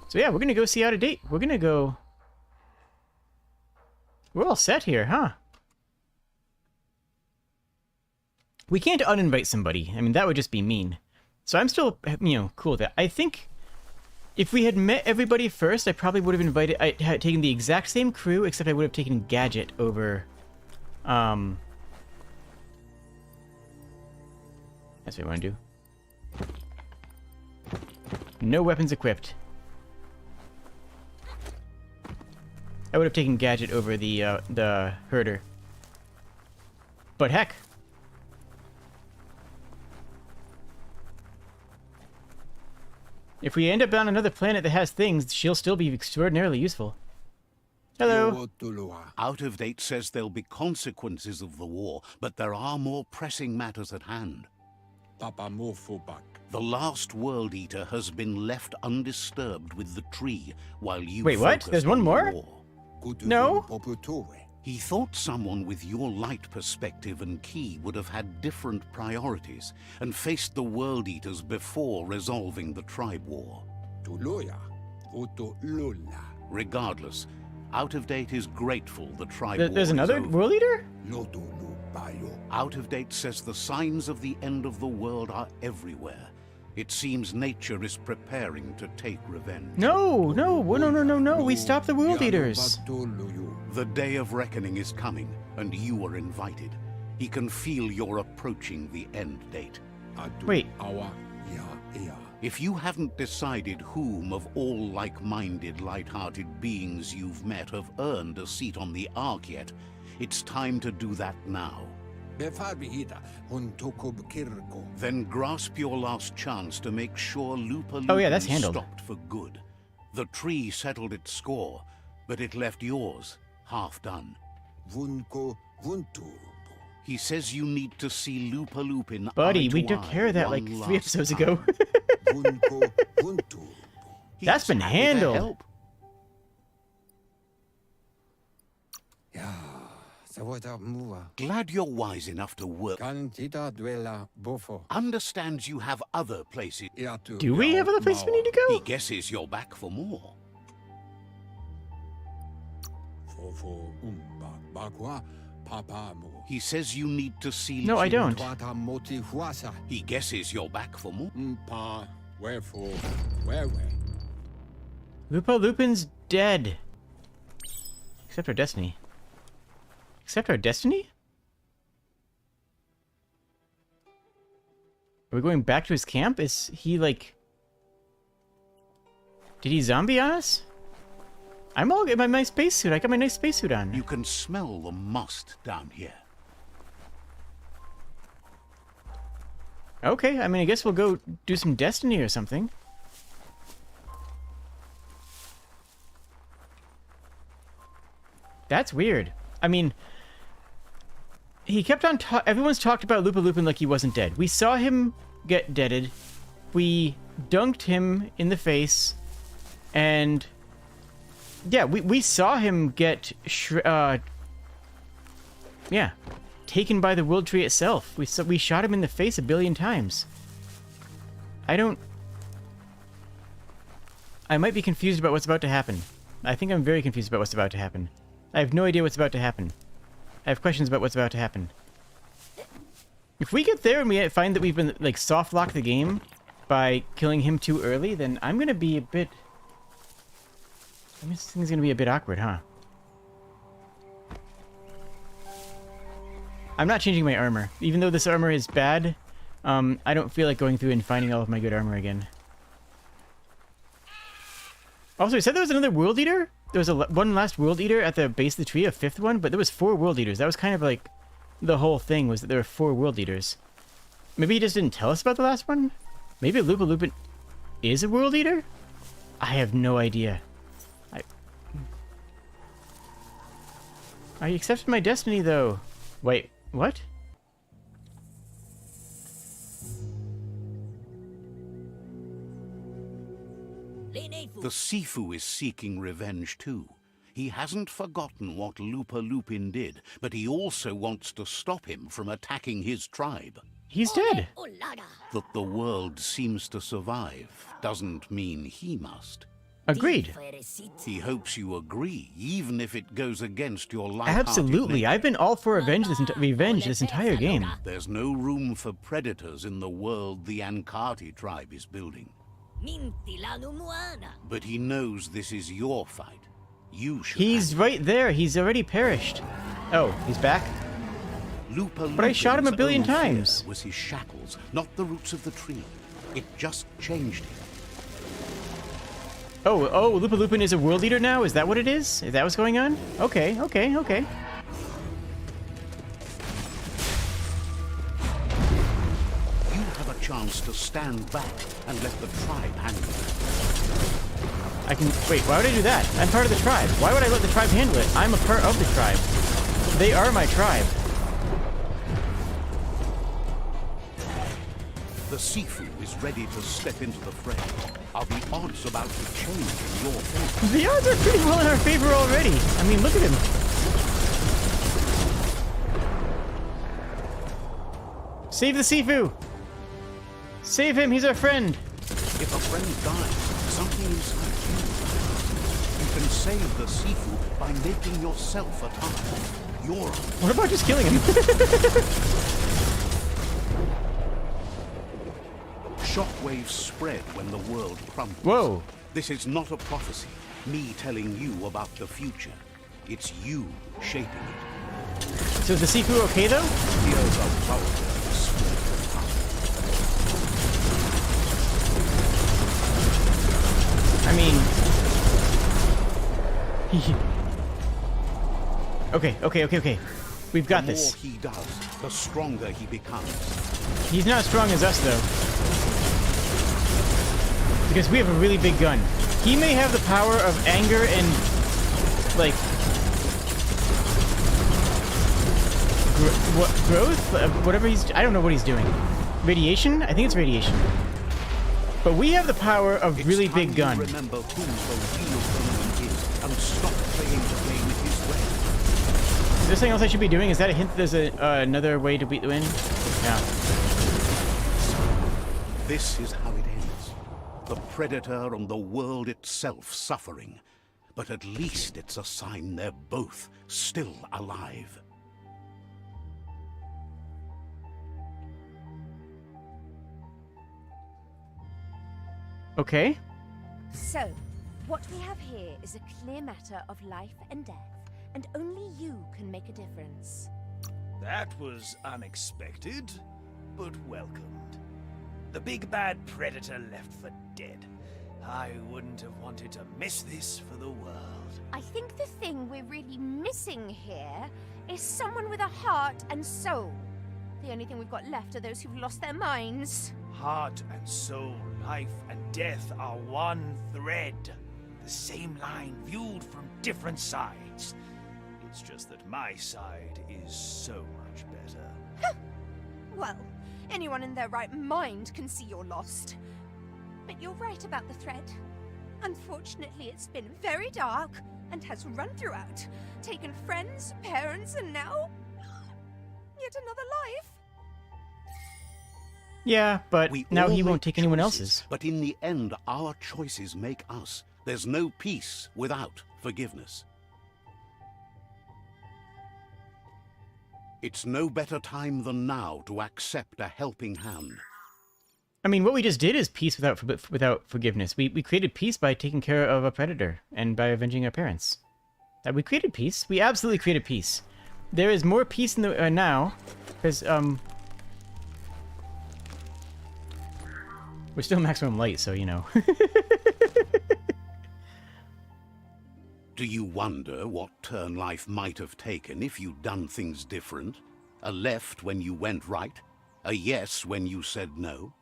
So yeah, we're gonna go see Out of Date. We're gonna go... We're all set here, huh? We can't uninvite somebody. I mean, that would just be mean. So I'm still, cool with that. I think If we had met everybody first, I probably would have invited... I had taken the exact same crew, except I would have taken Gadget over... That's what I want to do. No weapons equipped. I would have taken Gadget over the herder. But heck. If we end up on another planet that has things, she'll still be extraordinarily useful. Hello. Out of Date says there'll be consequences of the war, but there are more pressing matters at hand. The last World Eater has been left undisturbed with the tree while you Wait, what? focused There's one on the more? war. No? He thought someone with your light perspective and key would have had different priorities and faced the World Eaters before resolving the tribe war. Regardless, Out of Date is grateful the tribe war There's is another over. world eater? Out of Date says the signs of the end of the world are everywhere. It seems nature is preparing to take revenge. No, no, no. We stopped the world eaters. The day of reckoning is coming, and you are invited. He can feel you're approaching the end date. Wait. If you haven't decided whom of all like-minded, light-hearted beings you've met have earned a seat on the Ark yet, it's time to do that now. Then grasp your last chance to make sure Lupa Oh yeah, that's Lupin handled. stopped for good. The tree settled its score, but it left yours half done. He says you need to see Lupa Lupin Buddy, eye to we took eye care of that like one 3 last episodes time. ago. That's been He's happy to handled. help. Glad you're wise enough to work. Understands you have other places. Do we have other places we need to He go? guesses you're back for more. He says you need to see. No, I don't. He guesses you're back for more. Lupa Lupin's dead. Except our destiny. Except our destiny? Are we going back to his camp? Is he like... Did he zombie on us? I'm all in my nice spacesuit. I got my nice spacesuit on. You can smell the must down here. Okay, I mean, I guess we'll go do some destiny or something. That's weird. I mean, he kept on everyone's talked about Lupa Lupin like he wasn't dead. We saw him get deaded. We dunked him in the face. And yeah, we saw him get yeah, taken by the World Tree itself. We shot him in the face 1 billion times. I might be confused about what's about to happen. I think I'm very confused about what's about to happen. I have no idea what's about to happen. I have questions about what's about to happen. If we get there and we find that we've been, like, soft-locked the game by killing him too early, then I'm gonna be a bit... I mean, this thing's gonna be a bit awkward, huh? I'm not changing my armor. Even though this armor is bad, I don't feel like going through and finding all of my good armor again. Also, I said there was another World Eater? There was one last World Eater at the base of the tree, a 5th one, but there was 4 World Eaters. That was kind of like the whole thing, was that there were 4 World Eaters. Maybe he just didn't tell us about the last one? Maybe Lupa Lupin is a World Eater? I have no idea. I accepted my destiny, though. Wait, what? The Sifu is seeking revenge too. He hasn't forgotten what Lupa Lupin did, but he also wants to stop him from attacking his tribe. He's dead. That the world seems to survive doesn't mean he must. Agreed. He hopes you agree, even if it goes against your life-hearted Absolutely. nature. I've been all for revenge this entire game. There's no room for predators in the world the Ankati tribe is building. But he knows this is your fight. You should. He's right there. He's already perished. Oh, he's back? But I shot him a billion times. Was his shackles, not the roots of the tree. It just changed him. Oh, Lupa Lupin is a world eater now? Is that what it is? Is that what's going on? Okay. You have a chance to stand back and let the tribe handle it. I can... Wait, why would I do that? I'm part of the tribe. Why would I let the tribe handle it? I'm a part of the tribe. They are my tribe. The Sifu is ready to step into the fray. Are the odds about to change in your favor? The odds are pretty well in our favor already. I mean, look at him. Save the Sifu! Save him, he's our friend. If a friend dies, something inside you can save the Sifu by making yourself a target. You're... What about just killing him? Shockwaves spread when the world crumbles. Whoa. This is not a prophecy, me telling you about the future. It's you shaping it. So is the Sifu okay, though? Here's a powerful display of power. I mean... Okay. We've got this. The more he does, the stronger he becomes. He's not as strong as us, though. Because we have a really big gun. He may have the power of anger and, like... growth? Whatever he's... I don't know what he's doing. Radiation? I think it's radiation. But we have the power of really big gun. Remember who the real enemy is and stop playing the game his way. Is there something else I should be doing? Is that a hint that there's another way to beat the win? Yeah. This is how it ends. The Predator and the world itself suffering. But at least it's a sign they're both still alive. Okay. So, what we have here is a clear matter of life and death, and only you can make a difference. That was unexpected, but welcomed. The big bad predator left for dead. I wouldn't have wanted to miss this for the world. I think the thing we're really missing here is someone with a heart and soul. The only thing we've got left are those who've lost their minds. Heart and soul, life and death are one thread. The same line viewed from different sides. It's just that my side is so much better. Well, anyone in their right mind can see you're lost. But you're right about the thread. Unfortunately, it's been very dark and has run throughout, taken friends, parents, and now... yet another life. Yeah, but now he won't make take anyone choices, else's. But in the end, our choices make us. There's no peace without forgiveness. It's no better time than now to accept a helping hand. I mean, what we just did is peace without forgiveness. We created peace by taking care of a predator and by avenging our parents. We created peace. We absolutely created peace. There is more peace in the now, because we're still maximum light, so you know. Do you wonder what turn life might have taken if you'd done things different? A left when you went right? A yes when you said no?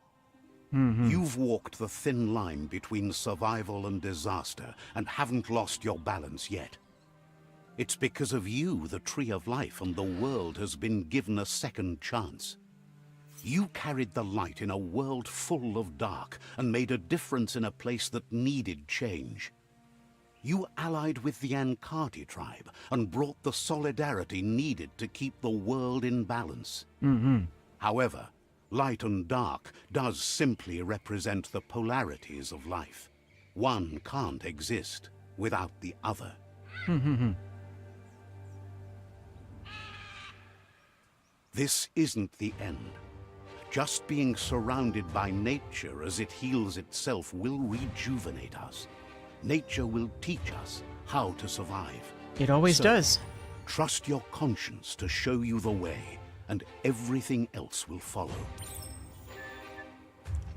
You've walked the thin line between survival and disaster and haven't lost your balance yet. It's because of you the Tree of Life and the world has been given a second chance. You carried the light in a world full of dark and made a difference in a place that needed change. You allied with the Ankati tribe and brought the solidarity needed to keep the world in balance. However, light and dark does simply represent the polarities of life. One can't exist without the other. This isn't the end. Just being surrounded by nature as it heals itself will rejuvenate us. Nature will teach us how to survive. It always does. Trust your conscience to show you the way, and everything else will follow.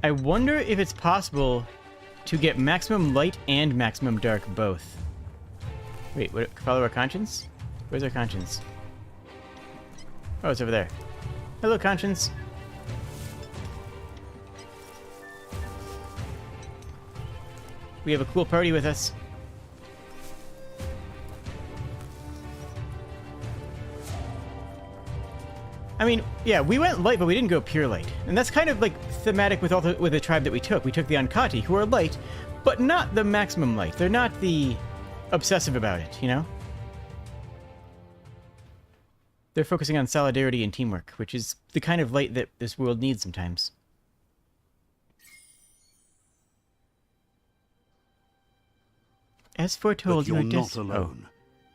I wonder if it's possible to get maximum light and maximum dark both. Wait, what, follow our conscience? Where's our conscience? Oh, it's over there. Hello, conscience. We have a cool party with us. I mean, yeah, we went light, but we didn't go pure light. And that's kind of like thematic with with the tribe that we took. We took the Ankati, who are light, but not the maximum light. They're not the obsessive about it, you know? They're focusing on solidarity and teamwork, which is the kind of light that this world needs sometimes. As foretold, but you're not alone.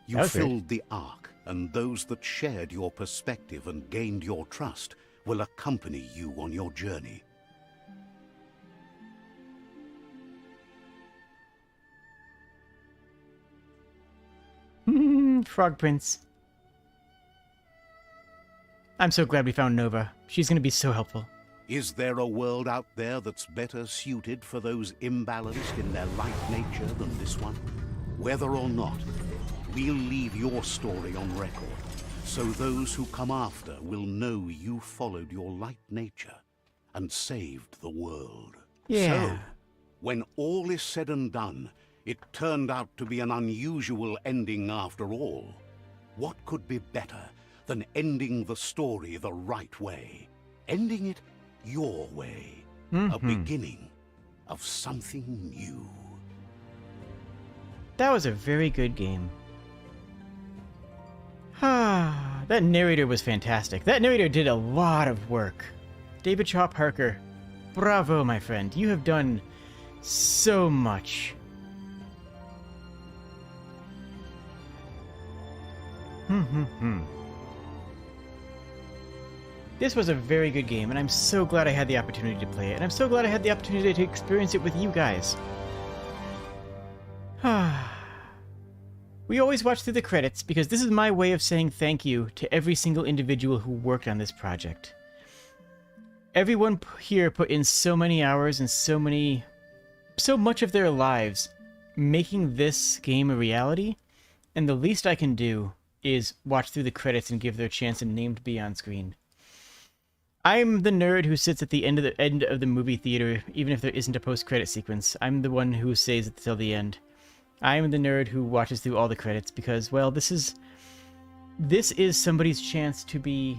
You weird. filled the Ark, and those that shared your perspective and gained your trust will accompany you on your journey. Frog Prince. I'm so glad we found Nova. She's going to be so helpful. Is there a world out there that's better suited for those imbalanced in their light nature than this one? Whether or not, we'll leave your story on record, so those who come after will know you followed your light nature and saved the world. Yeah. So, when all is said and done, it turned out to be an unusual ending after all. What could be better than ending the story the right way? Ending it your way. A beginning of something new. That was a very good game. That narrator was fantastic. That narrator did a lot of work. David Shaw Parker, bravo, my friend. You have done so much. This was a very good game, and I'm so glad I had the opportunity to play it, and I'm so glad I had the opportunity to experience it with you guys. We always watch through the credits, because this is my way of saying thank you to every single individual who worked on this project. Everyone here put in so many hours and so much of their lives making this game a reality, and the least I can do is watch through the credits and give their chance and name to be on screen. I'm the nerd who sits at the end of the movie theater, even if there isn't a post-credit sequence. I'm the one who stays until the end. I'm the nerd who watches through all the credits because, well, this is somebody's chance to be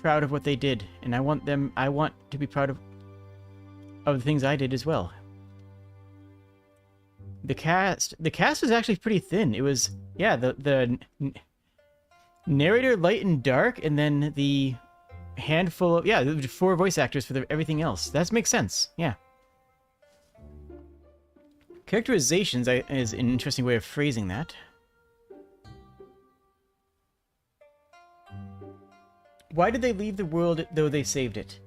proud of what they did, and I want to be proud of the things I did as well. The cast was actually pretty thin. It was, yeah, the narrator light and dark, and then the handful of, yeah, 4 voice actors for everything else. That makes sense, yeah. Characterizations is an interesting way of phrasing that. Why did they leave the world though they saved it?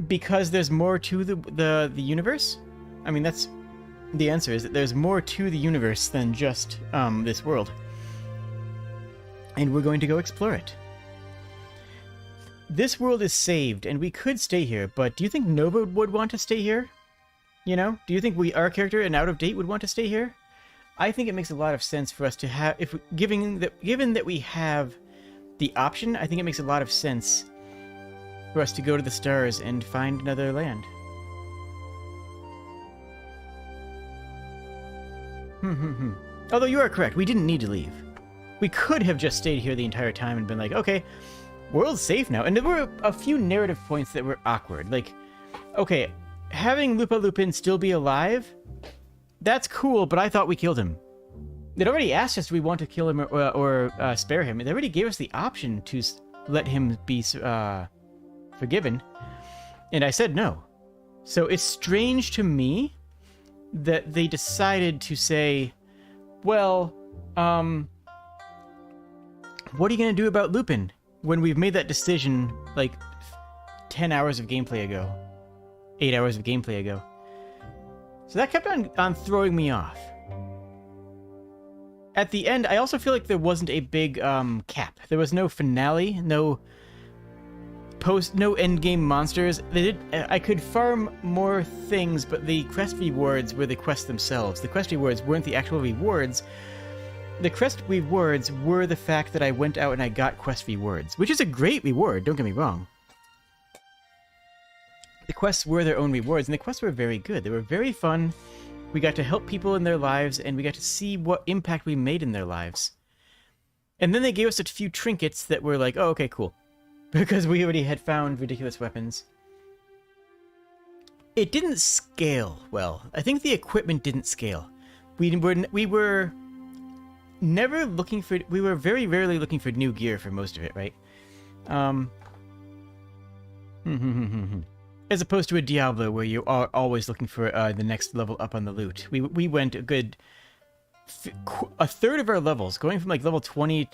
Because there's more to the universe? I mean, that's the answer, is that there's more to the universe than just this world. And we're going to go explore it. This world is saved, and we could stay here, but do you think Nova would want to stay here? You know? Do you think our character and Out of Date would want to stay here? I think it makes a lot of sense for us to have, given that we have the option, I think it makes a lot of sense for us to go to the stars and find another land. Although you are correct, we didn't need to leave. We could have just stayed here the entire time and been like, okay, world's safe now. And there were a few narrative points that were awkward. Like, okay, having Lupa Lupin still be alive, that's cool, but I thought we killed him. They'd already asked us if we want to kill him or spare him. They already gave us the option to let him be forgiven. And I said no. So it's strange to me that they decided to say, well, what are you going to do about Lupin when we've made that decision like 10 hours of gameplay ago. 8 hours of gameplay ago. So that kept on throwing me off. At the end, I also feel like there wasn't a big cap. There was no finale, no endgame monsters. I could farm more things, but the quest rewards were the quests themselves. The quest rewards weren't the actual rewards. The quest rewards were the fact that I went out and I got quest rewards, which is a great reward, don't get me wrong. The quests were their own rewards, and the quests were very good. They were very fun. We got to help people in their lives, and we got to see what impact we made in their lives. And then they gave us a few trinkets that were like, oh, okay, cool. Because we already had found ridiculous weapons. It didn't scale well. I think the equipment didn't scale. We were never looking for... We were very rarely looking for new gear for most of it, right? As opposed to a Diablo where you are always looking for the next level up on the loot. We went a good... a third of our levels, going from like level 20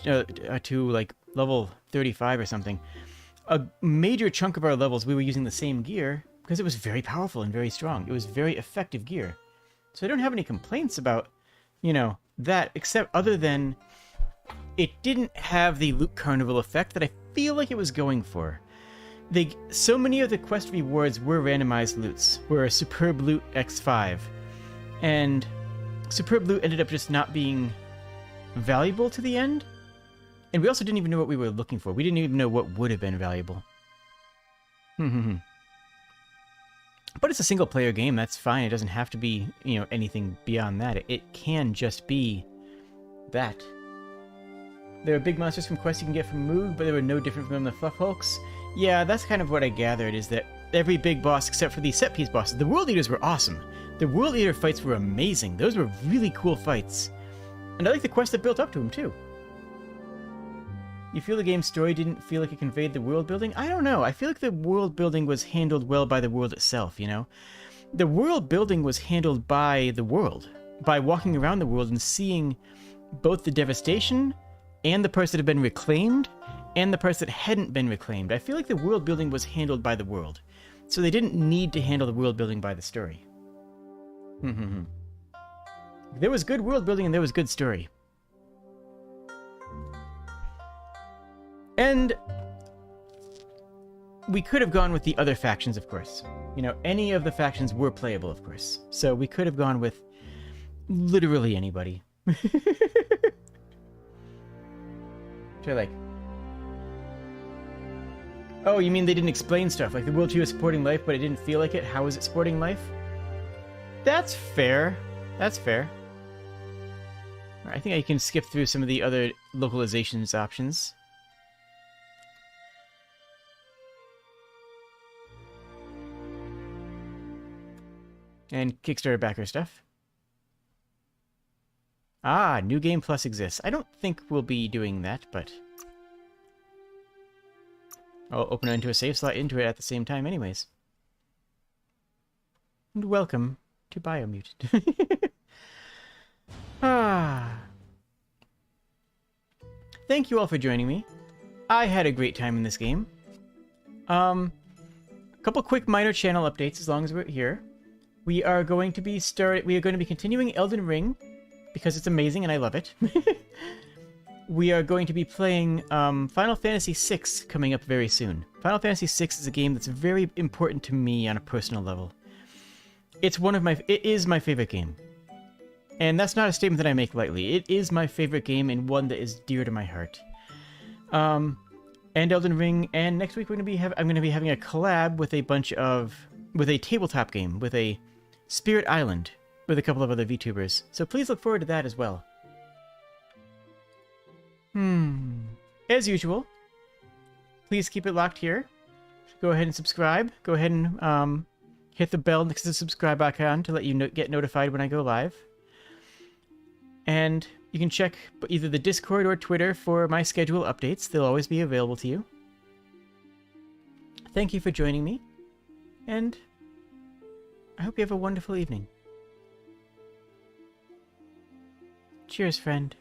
to like level 35 or something. A major chunk of our levels we were using the same gear because it was very powerful and very strong. It was very effective gear. So I don't have any complaints about, you know, that, except other than it didn't have the loot carnival effect that I feel like it was going for. So many of the quest rewards were randomized loots, were Superb Loot X5, and Superb Loot ended up just not being valuable to the end, and we also didn't even know what we were looking for. We didn't even know what would have been valuable. But it's a single-player game, that's fine. It doesn't have to be, you know, anything beyond that. It can just be that. There are big monsters from quests you can get from Moog, but they were no different from the Fluff Hulks. Yeah, that's kind of what I gathered, is that every big boss, except for the set-piece bosses, the World Eaters were awesome. The World Eater fights were amazing. Those were really cool fights. And I like the quests that built up to them, too. You feel the game's story didn't feel like it conveyed the world building? I don't know. I feel like the world building was handled well by the world itself, you know? The world building was handled by the world. By walking around the world and seeing both the devastation and the parts that have been reclaimed and the parts that hadn't been reclaimed. I feel like the world building was handled by the world. So they didn't need to handle the world building by the story. There was good world building and there was good story. And we could have gone with the other factions, of course. You know, any of the factions were playable, of course. So we could have gone with literally anybody. Try like... Oh, you mean they didn't explain stuff? Like the World 2 is supporting life, but it didn't feel like it? How is it supporting life? That's fair. That's fair. I think I can skip through some of the other localizations options. And Kickstarter backer stuff. Ah, New Game Plus exists. I don't think we'll be doing that, but... I'll open it into a save slot into it at the same time anyways. And welcome to Biomutant. Thank you all for joining me. I had a great time in this game. A couple quick minor channel updates as long as we're here. We are going to be continuing Elden Ring because it's amazing and I love it. We are going to be playing Final Fantasy VI coming up very soon. Final Fantasy VI is a game that's very important to me on a personal level. It is my favorite game. And that's not a statement that I make lightly. It is my favorite game and one that is dear to my heart. And Elden Ring, and next week I'm going to be having a collab with a tabletop game, with a Spirit Island, with a couple of other VTubers. So please look forward to that as well. As usual, please keep it locked here. Go ahead and subscribe. Go ahead and hit the bell next to the subscribe icon to let you get notified when I go live. And you can check either the Discord or Twitter for my schedule updates. They'll always be available to you. Thank you for joining me, and I hope you have a wonderful evening. Cheers, friend.